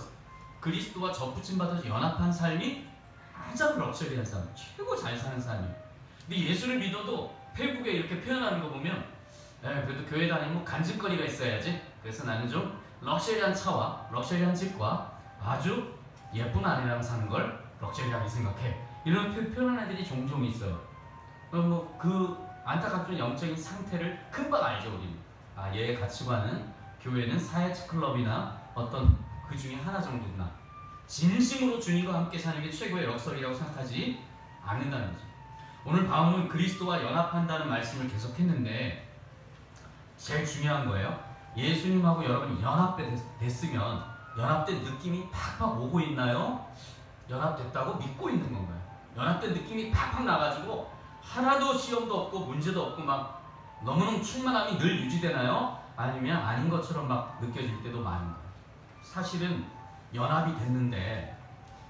그리스도와 접붙임 받아서 연합한 삶이 가장 럭셔리한 삶, 최고 잘 사는 삶이에요. 근데 예수를 믿어도 페이북에 이렇게 표현하는 거 보면, 그래도 교회 다니면 간직거리가 있어야지, 그래서 나는 좀 럭셔리한 차와 럭셔리한 집과 아주 예쁜 아내랑 사는 걸 럭셔리하게 생각해, 이런 표현하는 애들이 종종 있어요. 그 안타깝던 영적인 상태를 금방 알죠. 우리는 얘의 가치관은 교회는 사회적 클럽이나 어떤 그 중에 하나 정도구나, 진심으로 주님과 함께 사는 게 최고의 럭셔리라고 생각하지 않는다는 거죠. 오늘 바울은 그리스도와 연합한다는 말씀을 계속했는데, 제일 중요한 거예요. 예수님하고 여러분이 연합됐으면 연합된 느낌이 팍팍 오고 있나요? 연합됐다고 믿고 있는 건가요? 연합된 느낌이 팍팍 나가지고 하나도 시험도 없고 문제도 없고 막 너무너무 충만함이 늘 유지되나요? 아니면 아닌 것처럼 막 느껴질 때도 많은 거예요. 사실은 연합이 됐는데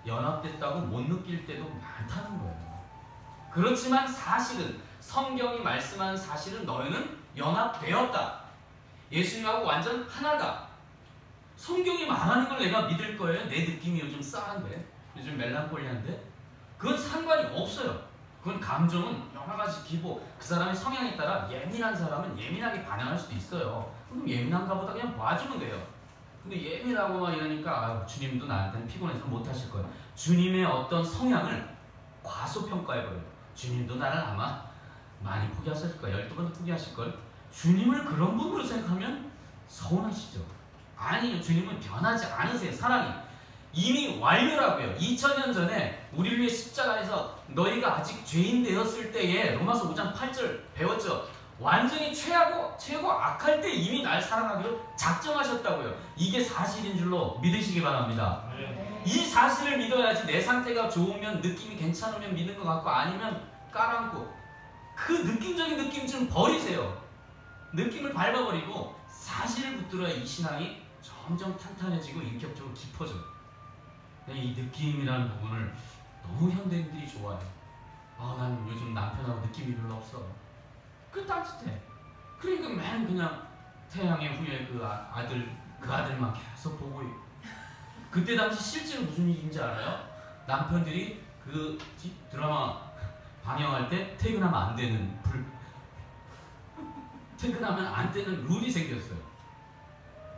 연합됐다고 못 느낄 때도 많다는 거예요. 그렇지만 사실은 성경이 말씀하는 사실은 너희는 연합되었다. 예수님하고 완전 하나다. 성경이 말하는 걸 내가 믿을 거예요? 내 느낌이 요즘 싸한데, 요즘 멜랑콜리한데? 그건 상관이 없어요. 그건 감정은 여러 가지 기보, 그 사람의 성향에 따라 예민한 사람은 예민하게 반응할 수도 있어요. 그럼 예민한가 보다 그냥 봐주면 돼요. 근데 예민하고 막 이러니까 아, 주님도 나한테는 피곤해서 못하실 거예요. 주님의 어떤 성향을 과소평가해버려요. 주님도 나를 아마 많이 포기하실 거예요. 12번도 포기하실 걸. 주님을 그런 분으로 생각하면 서운하시죠. 아니요, 주님은 변하지 않으세요. 사랑이 이미 완료라고요. 2000년 전에 우리를 위해 십자가에서 너희가 아직 죄인 되었을 때에 로마서 5장 8절 배웠죠. 완전히 최고 악할 때 이미 날 사랑하기로 작정하셨다고요. 이게 사실인 줄로 믿으시기 바랍니다. 이 사실을 믿어야지 내 상태가 좋으면 느낌이 괜찮으면 믿는 것 같고 아니면 깔아앉고 그 느낌적인 느낌 좀 버리세요. 느낌을 밟아버리고 사실을 붙들어야 이 신앙이 점점 탄탄해지고 인격적으로 깊어져요. 이 느낌이라는 부분을 너무 현대인들이 좋아해요. 난 요즘 남편하고 느낌이 별로 없어. 그 따뜻해. 그러니까 맨 그냥 태양의 후예 그 아들만 계속 보고 있고. 그때 당시 실제로 무슨 일인지 알아요? 남편들이 그 드라마 방영할 때 퇴근하면 안 되는 퇴근하면 안 되는 룰이 생겼어요.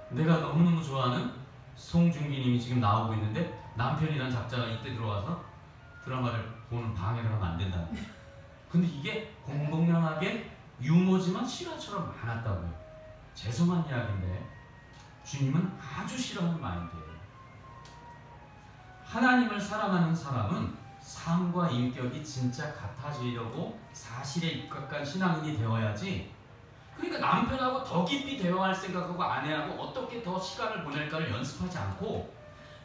내가 너무너무 좋아하는 송중기님이 지금 나오고 있는데 남편이란 작자가 이때 들어와서 드라마를 보는 방해를 하면 안 된다는 거예요. 근데 이게 공공연하게 유머지만 실화처럼 많았다고요. 죄송한 이야기인데 주님은 아주 싫어하는 마인드예요. 하나님을 사랑하는 사람은 삶과 인격이 진짜 같아지려고 사실에 입각한 신앙인이 되어야지. 그러니까 남편하고 더 깊이 대화할 생각하고 아내하고 어떻게 더 시간을 보낼까를 연습하지 않고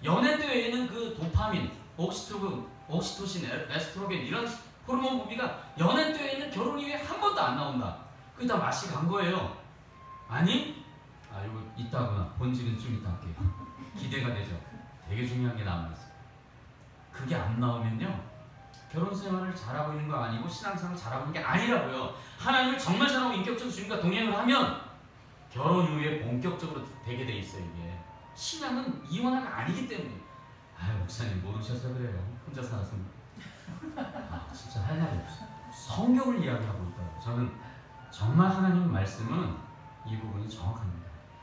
연애 때에는 그 도파민, 옥시토신, 에스트로겐 이런 호르몬 분비가 연애 때에는 결혼 이후에 한 번도 안 나온다. 그게 다 맛이 간 거예요. 아니? 이거 이따구나. 본질은 좀 이따 할게요. 기대가 되죠. 되게 중요한 게 남아있어요. 그게 안 나오면요 결혼 생활을 잘하고 있는 거 아니고 신앙생활을 잘하고 있는 게 아니라고요. 하나님을 정말 사랑하고 인격적으로 주님과 동행을 하면 결혼 이후에 본격적으로 되게 돼 있어요. 이게 신앙은 이원화가 아니기 때문에. 목사님 모르셔서 그래요. 혼자 살았으면 진짜 할 말이 없어요. 성경을 이야기하고 있다고. 저는 정말 하나님의 말씀은 이 부분이 정확합니다.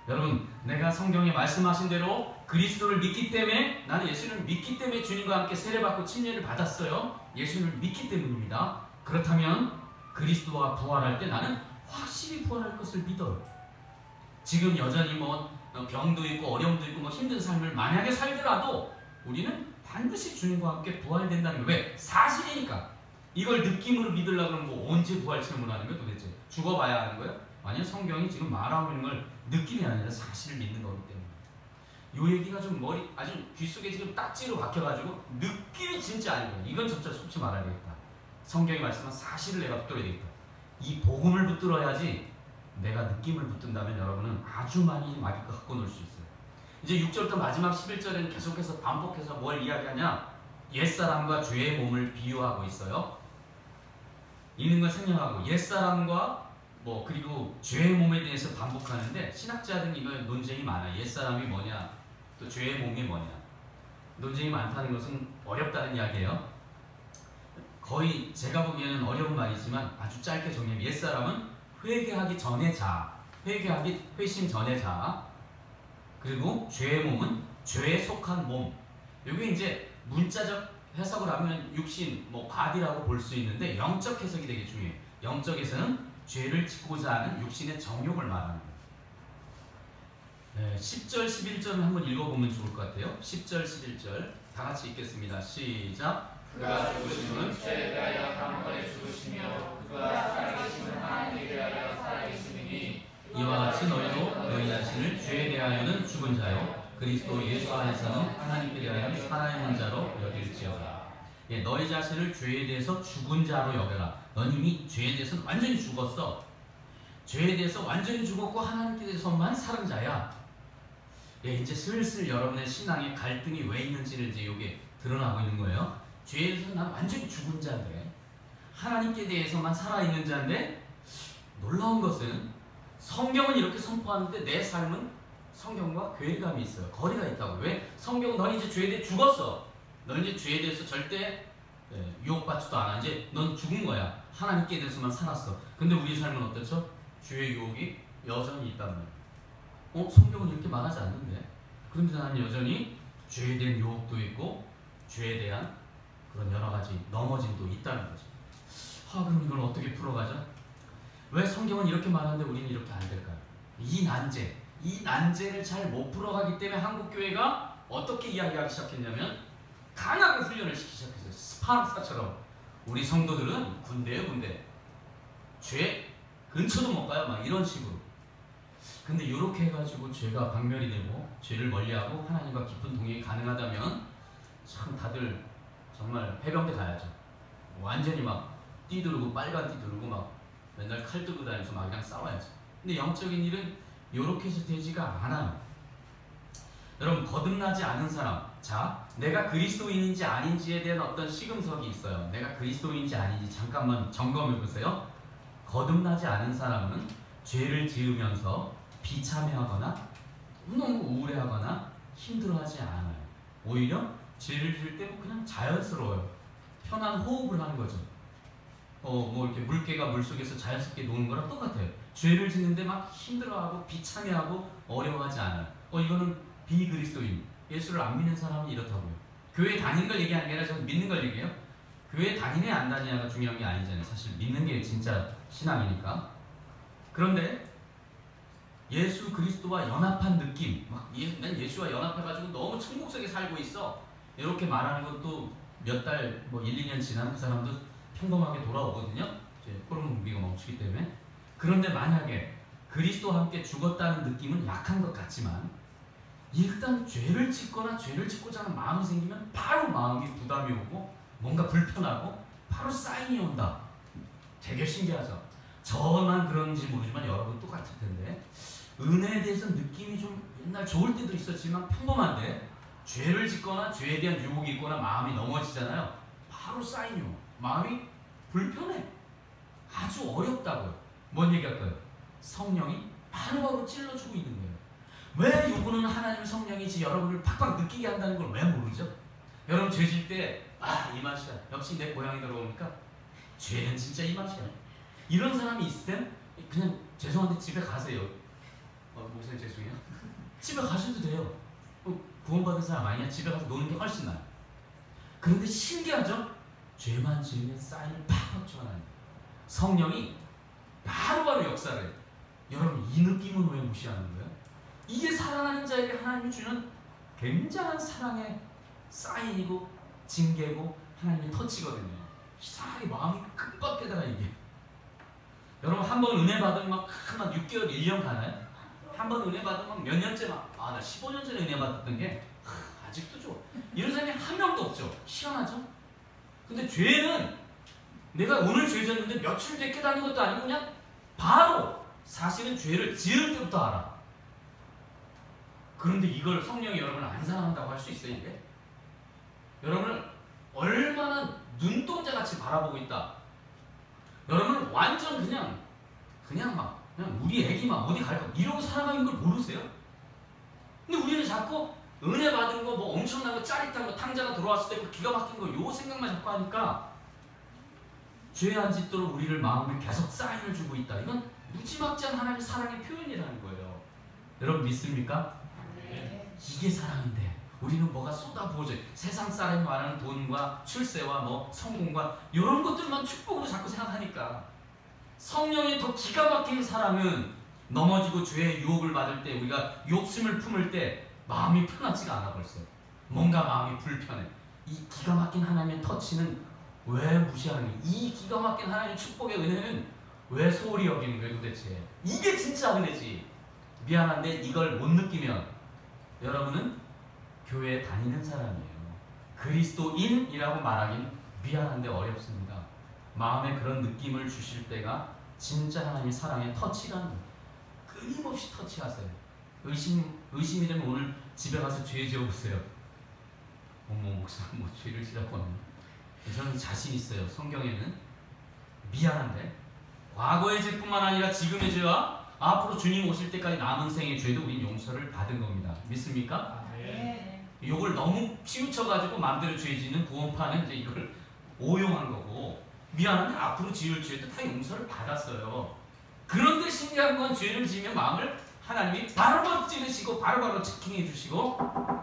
여러분, 내가 성경에 말씀하신 대로 그리스도를 믿기 때문에, 나는 예수를 믿기 때문에 주님과 함께 세례받고 침례를 받았어요. 예수를 믿기 때문입니다. 그렇다면 그리스도가 부활할 때 나는 확실히 부활할 것을 믿어요. 지금 여전히 병도 있고 어려움도 있고 힘든 삶을 만약에 살더라도 우리는 반드시 주님과 함께 부활된다는 거예요. 왜? 사실이니까. 이걸 느낌으로 믿으려고 하면 언제 부활 체험을 하는 거예요 도대체? 죽어봐야 하는 거예요? 아니요, 성경이 지금 말하고 있는 걸 느낌이 아니라 사실을 믿는 거기 때문에. 이 얘기가 좀 아주 귓속에 지금 딱지로 박혀가지고 느낌이 진짜 아니고 이건 진짜 속지 말아야 되겠다. 성경이 말씀한 사실을 내가 붙들어야 되겠다. 이 복음을 붙들어야지. 내가 느낌을 붙든다면 여러분은 아주 많이 갖고 놀 수 있어요. 이제 6절부터 마지막 11절에는 계속해서 반복해서 뭘 이야기하냐? 옛사람과 죄의 몸을 비유하고 있어요. 있는 걸 생략하고 옛사람과 그리고 죄의 몸에 대해서 반복하는데 신학자들은 이거 논쟁이 많아요. 옛사람이 뭐냐, 또 죄의 몸이 뭐냐. 논쟁이 많다는 것은 어렵다는 이야기예요. 거의 제가 보기에는 어려운 말이지만 아주 짧게 정리하면 옛사람은 회개하기 전의 자, 회심 전의 자, 그리고 죄의 몸은 죄에 속한 몸. 이게 이제 문자적 해석을 하면 육신, 바디라고 볼 수 있는데 영적 해석이 되게 중요해요. 영적에서는 죄를 짓고자 하는 육신의 정욕을 말하는 거예요. 10절, 11절을 한번 읽어보면 좋을 것 같아요. 10절, 11절 다 같이 읽겠습니다. 시작.
그가 죽으심은 죄에 대하여 단번에 죽으시며 그가 살아계심은 하나님에 대하여 살아계심이니
이와 같이 너희도 너희 자신을 죄에 대하여는 죽은 자요 그리스도 예수 안에서는 하나님께 대하여 살아있는 자로 여길지어다. 너희 자신을 죄에 대해서 죽은 자로 여겨라. 넌 이미 죄에 대해서 완전히 죽었어. 죄에 대해서 완전히 죽었고 하나님께 대해서만 사는 자야. 이제 슬슬 여러분의 신앙의 갈등이 왜 있는지를 이제 이게 드러나고 있는 거예요. 죄에 대해서 난 완전히 죽은 자인데 하나님께 대해서만 살아있는 자인데 놀라운 것은 성경은 이렇게 선포하는데 내 삶은 성경과 괴리감이 있어요. 거리가 있다고. 왜? 성경은 넌 이제 죄에 대해 죽었어. 넌 이제 죄에 대해서 절대 유혹받지도 않아. 이제 넌 죽은 거야. 하나님께 대해서만 살았어. 근데 우리 삶은 어떻죠? 죄의 유혹이 여전히 있단 말이야. 성경은 이렇게 말하지 않는데. 그런데 나는 여전히 죄에 대한 유혹도 있고 죄에 대한 그런 여러 가지 넘어짐도 있다는 거죠. 그럼 이걸 어떻게 풀어가죠? 왜 성경은 이렇게 말하는데 우리는 이렇게 안 될까요? 이 난제를 잘 못 풀어가기 때문에 한국교회가 어떻게 이야기하기 시작했냐면 강하게 훈련을 시키기 시작했어요. 스파르타처럼. 우리 성도들은 군대예요, 군대. 죄 근처도 못 가요, 막 이런 식으로. 근데 이렇게 해가지고 죄가 박멸이 되고 죄를 멀리하고 하나님과 깊은 동행이 가능하다면 참 다들 정말 해병대 가야죠. 완전히 막 띠두르고 빨간 띠 두르고 막 맨날 칼 들고 다니면서 막 그냥 싸워야죠. 근데 영적인 일은 이렇게 해서 되지가 않아요. 여러분, 거듭나지 않은 사람, 자, 내가 그리스도인인지 아닌지에 대한 어떤 시금석이 있어요. 내가 그리스도인인지 아닌지 잠깐만 점검해 보세요. 거듭나지 않은 사람은 죄를 지으면서 비참해하거나 너무 우울해하거나 힘들어하지 않아요. 오히려 죄를 지을 때 그냥 자연스러워요. 편한 호흡을 하는 거죠. 뭐 이렇게 물개가 물속에서 자연스럽게 노는 거랑 똑같아요. 죄를 짓는데 막 힘들어하고 비참해하고 어려워하지 않아요. 이거는 비그리스도인, 예수를 안 믿는 사람은 이렇다고요. 교회 다니는 걸 얘기하는 게 아니라 저는 믿는 걸 얘기해요. 교회 다니냐 안 다니냐가 중요한 게 아니잖아요. 사실 믿는 게 진짜 신앙이니까. 그런데 예수 그리스도와 연합한 느낌, 난 예수와 연합해가지고 너무 천국 속에 살고 있어, 이렇게 말하는 것도 몇 달, 1, 2년 지난 그 사람도 평범하게 돌아오거든요. 이제 코로나 분비가 멈추기 때문에. 그런데 만약에 그리스도와 함께 죽었다는 느낌은 약한 것 같지만 일단 죄를 짓거나 죄를 짓고자 하는 마음이 생기면 바로 마음이 부담이 오고 뭔가 불편하고 바로 사인이 온다. 되게 신기하죠. 저만 그런지 모르지만 여러분 똑같을 텐데 은혜에 대해서 느낌이 좀 옛날 좋을 때도 있었지만 평범한데 죄를 짓거나 죄에 대한 유혹이 있거나 마음이 넘어지잖아요. 바로 사인이 오. 마음이 불편해. 아주 어렵다고요. 뭔 얘기할까요? 성령이 바로바로 찔러주고 있는 거예요. 왜 요거는 하나님 성령이지 여러분을 팍팍 느끼게 한다는 걸 왜 모르죠? 여러분 죄 질 때 이 맛이야. 역시 내 고향이 들어오니까 죄는 진짜 이 맛이야. 이런 사람이 있으면 그냥 죄송한데 집에 가세요. 목사님 죄송해요. 집에 가셔도 돼요. 구원받은 사람 아니야? 집에 가서 노는 게 훨씬 나아요. 그런데 신기하죠? 죄만 지으면 사인을 팍팍 쳐놔요. 성령이 바로바로 역사를 해요. 여러분 이 느낌은 왜 무시하는 거예요? 이게 살아나는 자에게 하나님이 주는 굉장한 사랑의 사인이고 징계고 하나님의 터치거든요. 이상하게 마음이 금방 깨달아 이게. 여러분 한 번 은혜 받으면 막 6개월, 1년 가나요? 한 번 은혜 받으면 몇 년째 나 15년 전에 은혜 받았던 게 아직도 좋아. 이런 사람이 한 명도 없죠. 희한하죠? 근데 죄는 내가 오늘 죄 졌는데 며칠 뒤에 깨닫는 것도 아니고 그냥 바로 사실은 죄를 지을 때부터 알아. 그런데 이걸 성령이 여러분을 안 사랑한다고 할 수 있어요, 이게? 여러분을 얼마나 눈동자같이 바라보고 있다. 여러분은 완전 그냥 우리 애기 막 어디 갈까 이러고 살아가는 걸 모르세요? 근데 우리는 자꾸 은혜 받은 거 엄청난 거 짜릿한 거 탕자가 들어왔을 때 그 기가 막힌 거 요 생각만 자꾸 하니까 죄 안 짓도록 우리를 마음을 계속 사인을 주고 있다. 이건 무지막지한 하나님의 사랑의 표현이라는 거예요. 여러분 믿습니까?
네.
이게 사랑인데 우리는 뭐가 쏟아부어져. 세상 사람이 말하는 돈과 출세와 성공과 이런 것들만 축복으로 자꾸 생각하니까 성령의 더 기가 막힌 사랑은 넘어지고 죄의 유혹을 받을 때 우리가 욕심을 품을 때 마음이 편하지가 않아. 벌써 뭔가 마음이 불편해. 이 기가 막힌 하나님의 터치는 왜 무시하는 거예요? 이 기가 막힌 하나님의 축복의 은혜는 왜 소홀히 여기는 거예요 도대체? 이게 진짜 은혜지. 미안한데 이걸 못 느끼면 여러분은 교회에 다니는 사람이에요. 그리스도인이라고 말하긴 미안한데 어렵습니다. 마음에 그런 느낌을 주실 때가 진짜 하나님의 사랑의 터치라는 거예요. 끊임없이 터치하세요. 의심이 되면 오늘 집에 가서 죄 지어보세요. 목사 죄를 지라고 하는. 저는 자신 있어요. 성경에는 미안한데 과거의 죄뿐만 아니라 지금의 죄와 앞으로 주님 오실 때까지 남은 생의 죄도 우린 용서를 받은 겁니다. 믿습니까?
네.
이걸 너무 치우쳐가지고 마음대로 죄 짓는 구원파는 이제 이걸 오용한 거고, 미안한데 앞으로 지을 죄도 다 용서를 받았어요. 그런데 신기한 건 죄를 지으면 마음을 하나님이 바로바로 찌르시고 바로바로 체킹해 주시고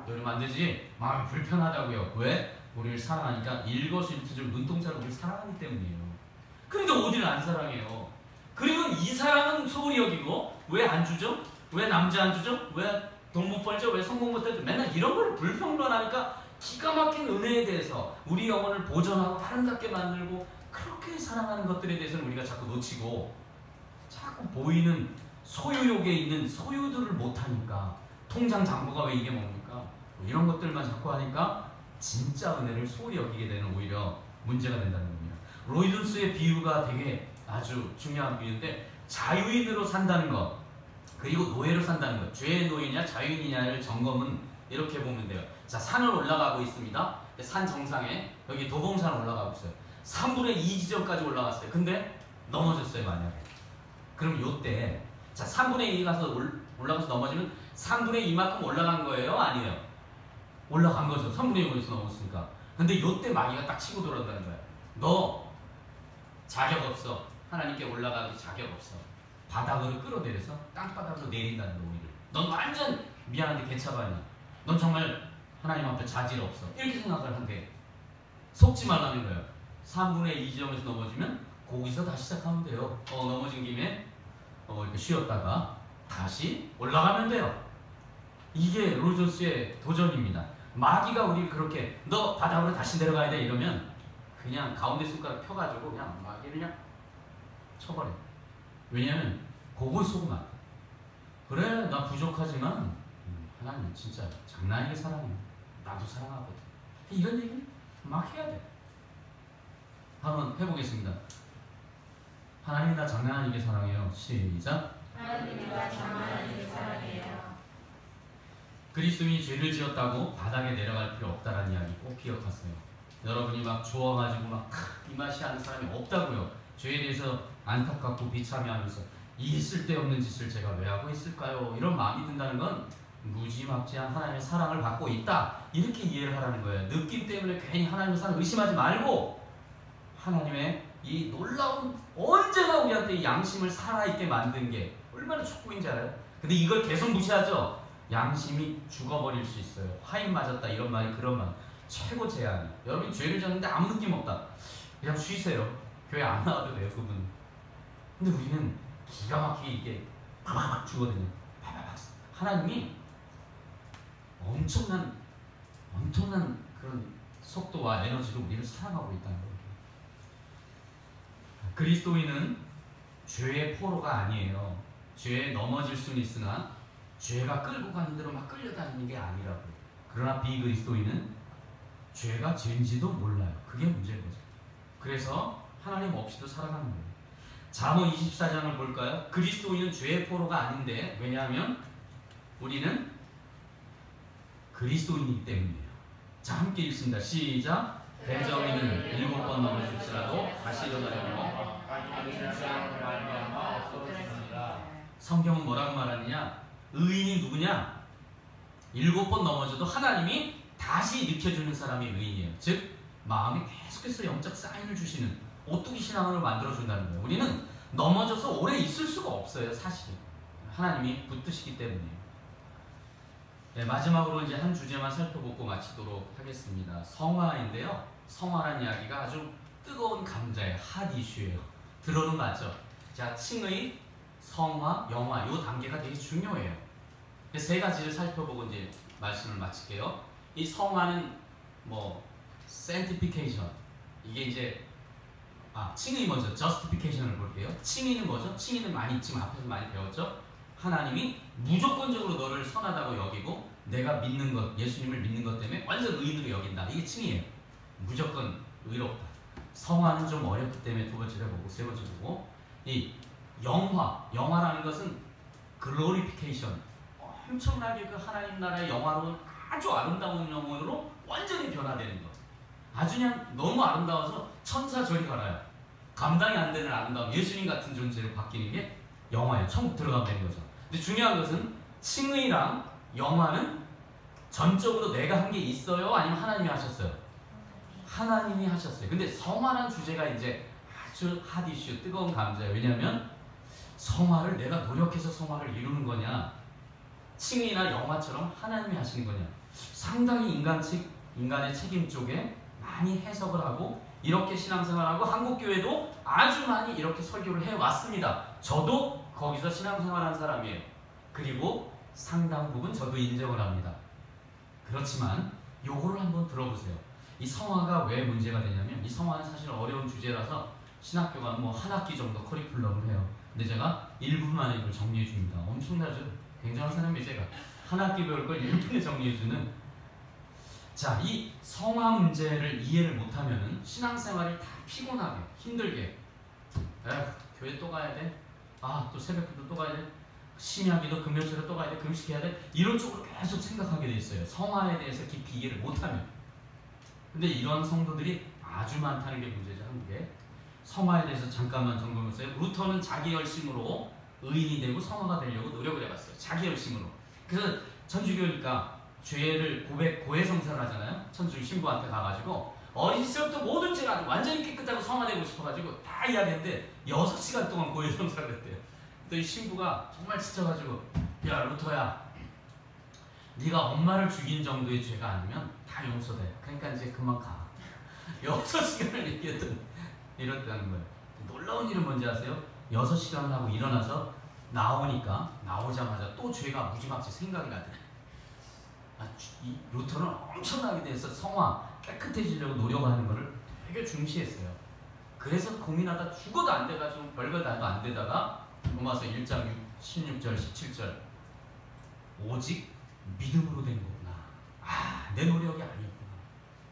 이러면 안 되지. 마음이 불편하다고요. 왜? 우리를 사랑하니까 일거수일투족 눈동자로 우리를 사랑하기 때문이에요. 근데 어디를 안 사랑해요. 그리고 이 사랑은 소홀히 여기고 왜 안 주죠? 왜 남자 안 주죠? 왜 돈 못 벌죠? 왜 성공 못 하죠? 맨날 이런 걸 불평론하니까 기가 막힌 은혜에 대해서 우리 영혼을 보존하고 아름답게 만들고 그렇게 사랑하는 것들에 대해서는 우리가 자꾸 놓치고 자꾸 보이는 소유욕에 있는 소유들을 못하니까 통장 잔고가 왜 이게 뭡니까? 이런 것들만 자꾸 하니까 진짜 은혜를 소홀히 여기게 되는 오히려 문제가 된다는 겁니다. 로이존스의 비유가 되게 아주 중요한 비유인데 자유인으로 산다는 것 그리고 노예로 산다는 것 죄의 노예냐 자유인이냐를 점검은 이렇게 보면 돼요. 자, 산을 올라가고 있습니다. 산 정상에 여기 도봉산 올라가고 있어요. 3분의 2 지점까지 올라갔어요. 근데 넘어졌어요 만약에. 그럼 요때 자 3분의 2 가서 올라가서 넘어지면 3분의 2만큼 올라간 거예요? 아니에요? 올라간 거죠. 3분의 1에서 넘었으니까. 근데 요때 마귀가 딱 치고 들어온다는 거야. 너 자격 없어. 하나님께 올라가기 자격 없어. 바닥으로 끌어내려서 땅바닥으로 내린다는 거 우리를. 넌 완전 미안한데 개차반이야. 넌 정말 하나님 앞에 자질 없어. 이렇게 생각을 한대. 속지 말라는 거예요. 3분의 2 지점에서 넘어지면 거기서 다시 시작하면 돼요. 넘어진 김에 이렇게 쉬었다가 다시 올라가면 돼요. 이게 로이존스의 도전입니다. 마귀가 우리를 그렇게 너 바닥으로 다시 내려가야 돼 이러면 그냥 가운데 손가락 펴가지고 그냥 마귀를 그냥 쳐버려. 왜냐면 그걸 속으면 안 돼. 그래 나 부족하지만 하나님 진짜 장난 아니게 사랑해. 나도 사랑하거든. 이런 얘기를 막 해야 돼. 한번 해보겠습니다. 하나님 나 장난 아니게 사랑해요. 시작.
하나님 나 장난 아니게 사랑해요.
그리스도인이 죄를 지었다고 바닥에 내려갈 필요 없다라는 이야기 꼭 기억하세요. 여러분이 막 좋아가지고 막 이 맛이 하는 사람이 없다고요. 죄에 대해서 안타깝고 비참해하면서 이 쓸데없는 짓을 제가 왜 하고 있을까요? 이런 마음이 든다는 건 무지막지한 하나님의 사랑을 받고 있다. 이렇게 이해를 하라는 거예요. 느낌 때문에 괜히 하나님의 사랑을 의심하지 말고 하나님의 이 놀라운 언제나 우리한테 이 양심을 살아있게 만든 게 얼마나 축복인지 알아요? 근데 이걸 계속 무시하죠? 양심이 죽어버릴 수 있어요. 화인 맞았다 이런 말이 그런 말 최고 제한이. 여러분이 죄를 졌는데 아무 느낌 없다. 그냥 쉬세요. 교회 안 나와도 돼요 그분은. 근데 우리는 기가 막히게 이게 팍팍 주거든요. 하나님이 엄청난 그런 속도와 에너지로 우리를 사랑하고 있다는 거예요. 그리스도인은 죄의 포로가 아니에요. 죄에 넘어질 수는 있으나 죄가 끌고 가는 대로 막 끌려다니는 게 아니라고요. 그러나 비그리스도인은 죄가 죄인지도 몰라요. 그게 문제인 거죠. 그래서 하나님 없이도 살아가는 거예요. 잠언 24장을 볼까요? 그리스도인은 죄의 포로가 아닌데 왜냐하면 우리는 그리스도인이기 때문이에요. 자, 함께 읽습니다. 시작. 대저인은 7번 넘어질지라도 다시 일어나려고 성경은 뭐라고 말하느냐? 의인이 누구냐? 7번 넘어져도 하나님이 다시 일으켜주는 사람이 의인이에요. 즉 마음에 계속해서 영적 사인을 주시는 오뚜기 신앙을 만들어준다는 거예요. 우리는 넘어져서 오래 있을 수가 없어요. 사실은 하나님이 붙드시기 때문이에요. 네, 마지막으로 이제 한 주제만 살펴보고 마치도록 하겠습니다. 성화인데요. 성화라는 이야기가 아주 뜨거운 감자예요. 핫 이슈예요. 들어는 맞죠? 자, 칭의, 성화, 영화 이 단계가 되게 중요해요. 세 가지를 살펴보고 이제 말씀을 마칠게요. 이 성화는 뭐 sanctification 이게 이제 칭의 먼저 justification을 볼게요. 칭의는 뭐죠? 칭의는 많이 있지만 앞에서 많이 배웠죠? 하나님이 무조건적으로 너를 선하다고 여기고 내가 믿는 것, 예수님을 믿는 것 때문에 완전 의인으로 여긴다. 이게 칭의예요. 무조건 의롭다. 성화는 좀 어렵기 때문에 두 번째를 보고 세 번째 보고 이 영화라는 것은 glorification 엄청나게 그 하나님 나라의 영화로운 아주 아름다운 영혼으로 완전히 변화되는 것. 아주 그냥 너무 아름다워서 천사 저리 가라요. 감당이 안 되는 아름다움, 예수님 같은 존재로 바뀌는 게 영화예요. 천국 들어가면 되는 거죠. 근데 중요한 것은 칭의랑 영화는 전적으로 내가 한 게 있어요? 아니면 하나님이 하셨어요? 하나님이 하셨어요. 근데 성화란 주제가 이제 아주 핫 이슈, 뜨거운 감자예요. 왜냐하면 성화를 내가 노력해서 성화를 이루는 거냐, 칭의나 영화처럼 하나님이 하시는 거냐. 상당히 인간의 책임 쪽에 많이 해석을 하고 이렇게 신앙생활하고 한국교회도 아주 많이 이렇게 설교를 해왔습니다. 저도 거기서 신앙생활한 사람이에요. 그리고 상당 부분 저도 인정을 합니다. 그렇지만 요거를 한번 들어보세요. 이 성화가 왜 문제가 되냐면, 이 성화는 사실 어려운 주제라서 신학교가 뭐 한 학기 정도 커리큘럼을 해요. 근데 제가 1분만에 이걸 정리해 줍니다. 엄청나죠? 굉장한 사람이에요. 제가 한 학기 배울 걸 1분에 정리해 주는. 자, 이 성화 문제를 이해를 못하면은 신앙생활이 다 피곤하게 힘들게, 에휴, 교회 또 가야 돼? 아, 또 새벽기도 또 가야 돼? 심야기도 금요일에 또 가야 돼? 금식해야 돼? 이런 쪽으로 계속 생각하게 돼 있어요. 성화에 대해서 깊이 이해를 못하면. 근데 이런 성도들이 아주 많다는 게 문제죠, 한국에. 성화에 대해서 잠깐만 점검해보세요. 루터는 자기 열심으로 의인이 되고 성화가 되려고 노력을 해봤어요. 자기 열심으로. 그래서 천주교니까 죄를 고해성사를 하잖아요. 천주교 신부한테 가가지고 어린 시절부터 모든 죄가 아주 완전히 깨끗하고 성화되고 싶어가지고 다 이야기했는데 6시간 동안 고해성사를 했대요. 또 이 신부가 정말 지쳐가지고, 야 루터야, 네가 엄마를 죽인 정도의 죄가 아니면 다 용서돼. 그러니까 이제 그만 가. 6시간을 얘기했더니 이랬다는 거예요. 놀라운 일은 뭔지 아세요? 6시간을 하고 일어나서 나오자마자 또 죄가 무지막지 생각이 나더래. 이 루터는 엄청나게 돼서 성화, 깨끗해지려고 노력하는 것을 되게 중시했어요. 그래서 고민하다 죽어도 안 돼가지고 별거 다도 안 되다가 로마서 1장 16절 17절 오직 믿음으로 된 거구나. 아, 내 노력이 아니었구나.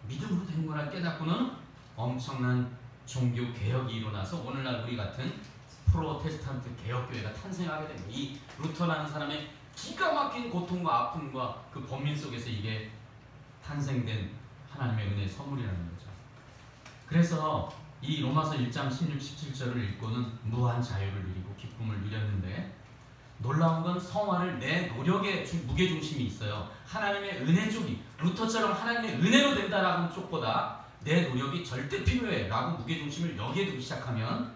믿음으로 된 거라 깨닫고는 엄청난 종교 개혁이 일어나서 오늘날 우리 같은 프로테스탄트 개혁교회가 탄생하게 됩니다. 이 루터라는 사람의 기가 막힌 고통과 아픔과 그 범민 속에서 이게 탄생된 하나님의 은혜의 선물이라는 거죠. 그래서 이 로마서 1장 16, 17절을 읽고는 무한 자유를 누리고 기쁨을 누렸는데, 놀라운 건 성화를 내 노력의 무게중심이 있어요. 하나님의 은혜 쪽이, 루터처럼 하나님의 은혜로 된다라는 쪽보다 내 노력이 절대 필요해 라고 무게중심을 여기에 두기 시작하면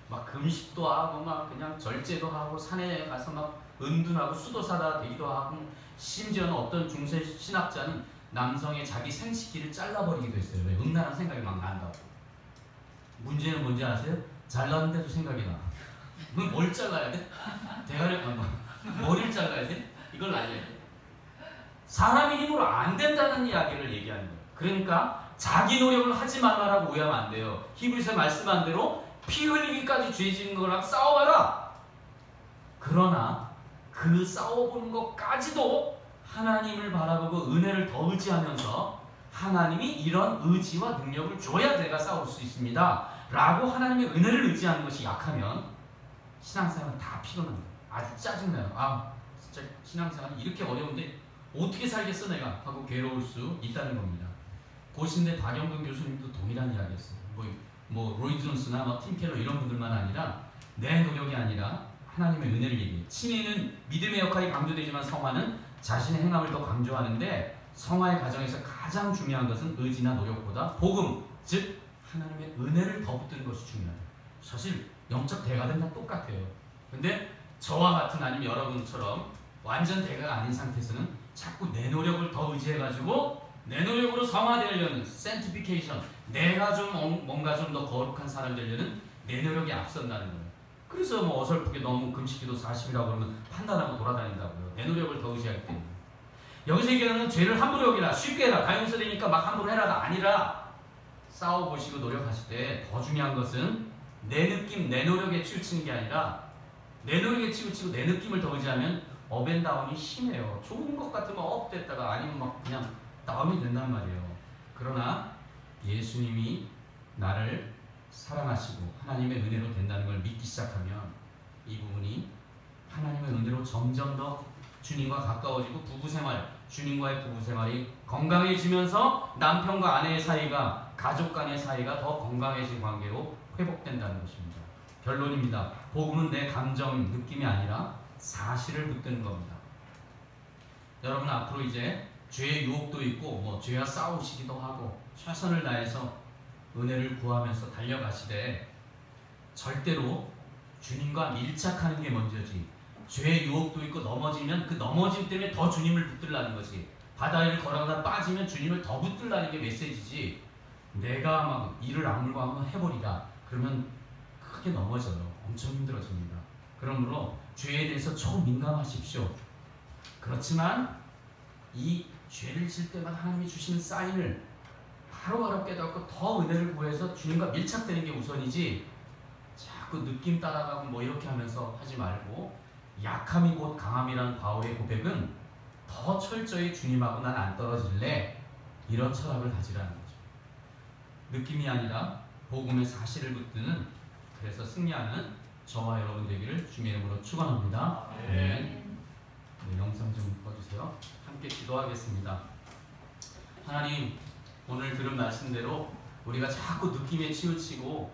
막 금식도 하고 막 그냥 절제도 하고 산에 가서 막 은둔하고 수도사다 되기도 하고, 심지어는 어떤 중세 신학자는 남성의 자기 생식기를 잘라버리기도 했어요. 왜? 음란한 생각이 막 난다고. 문제는 뭔지 아세요? 잘랐는데도 생각이 나. 뭘 잘라야 돼? 대가리, 머리를 잘라야 돼? 이걸 알려야 돼. 사람의 힘으로 안 된다는 이야기를 얘기하는 거예요. 그러니까 자기 노력을 하지 말라라고 오해하면 안 돼요. 히브리서 말씀한 대로 피 흘리기까지 죄 짓는 거랑 싸워봐라. 그러나 그 싸워보는 것까지도 하나님을 바라보고 은혜를 더 의지하면서 하나님이 이런 의지와 능력을 줘야 내가 싸울 수 있습니다 라고 하나님의 은혜를 의지하는 것이 약하면 신앙생활은 다 피곤합니다. 아주 짜증나요. 아, 진짜 신앙생활이 이렇게 어려운데 어떻게 살겠어 내가 하고 괴로울 수 있다는 겁니다. 고신대 박영근 교수님도 동일한 이야기했어요. 뭐 로이 존스나 팀 켈러 이런 분들만 아니라 내 노력이 아니라 하나님의 은혜를 얘기해요. 칭의는 믿음의 역할이 강조되지만 성화는 자신의 행함을 더 강조하는데, 성화의 과정에서 가장 중요한 것은 의지나 노력보다 복음, 즉 하나님의 은혜를 더 붙드는 것이 중요해요. 사실 영적 대가는 다 똑같아요. 근데 저와 같은, 아니면 여러분처럼 완전 대가가 아닌 상태에서는 자꾸 내 노력을 더 의지해가지고 내 노력으로 성화되려는 sanctification, 내가 좀 뭔가 좀 더 거룩한 사람 되려는 내 노력이 앞선다는 거예요. 그래서 뭐 어설프게 너무 금식기도 40이라고 그러면 판단하고 돌아다닌다고요. 내 노력을 더 의지하기 때문에. 여기서 얘기하는 죄를 함부로 여기라, 쉽게 해라, 다 용서되니까 막 함부로 해라가 아니라, 싸워보시고 노력하실 때 더 중요한 것은 내 느낌, 내 노력에 치우치는 게 아니라, 내 노력에 치우치고 내 느낌을 더 의지하면 업앤다운이 심해요. 좋은 것 같으면 업 됐다가 아니면 막 그냥 다운이 된단 말이에요. 그러나 예수님이 나를 사랑하시고 하나님의 은혜로 된다는 걸 믿기 시작하면 이 부분이 하나님의 은혜로 점점 더 주님과 가까워지고 부부생활, 주님과의 부부생활이 건강해지면서 남편과 아내의 사이가, 가족 간의 사이가 더 건강해진 관계로 회복된다는 것입니다. 결론입니다. 복음은 내 감정, 느낌이 아니라 사실을 붙드는 겁니다. 여러분 앞으로 이제 죄의 유혹도 있고 뭐 죄와 싸우시기도 하고 최선을 다해서 은혜를 구하면서 달려가시되, 절대로 주님과 밀착하는 게 먼저지. 죄의 유혹도 있고 넘어지면 그 넘어짐 때문에 더 주님을 붙들라는 거지. 바다를 걸어가다 빠지면 주님을 더 붙들라는 게 메시지지. 내가 막 이를 악물고 한번 해버리라. 그러면 크게 넘어져요. 엄청 힘들어집니다. 그러므로 죄에 대해서 초민감하십시오. 그렇지만 이 죄를 질 때마다 하나님이 주시는 사인을 바로바로 깨닫고 더 은혜를 구해서 주님과 밀착되는 게 우선이지, 자꾸 느낌 따라가고 뭐 이렇게 하면서 하지 말고, 약함이 곧 강함이라는 바울의 고백은 더 철저히 주님하고 난 안 떨어질래, 이런 철학을 가지라는 거죠. 느낌이 아니라 복음의 사실을 붙드는, 그래서 승리하는 저와 여러분 되기를 주님의 이름으로 축원합니다. 네, 영상 좀 꺼주세요. 함께 기도하겠습니다. 하나님, 오늘 들은 말씀대로 우리가 자꾸 느낌에 치우치고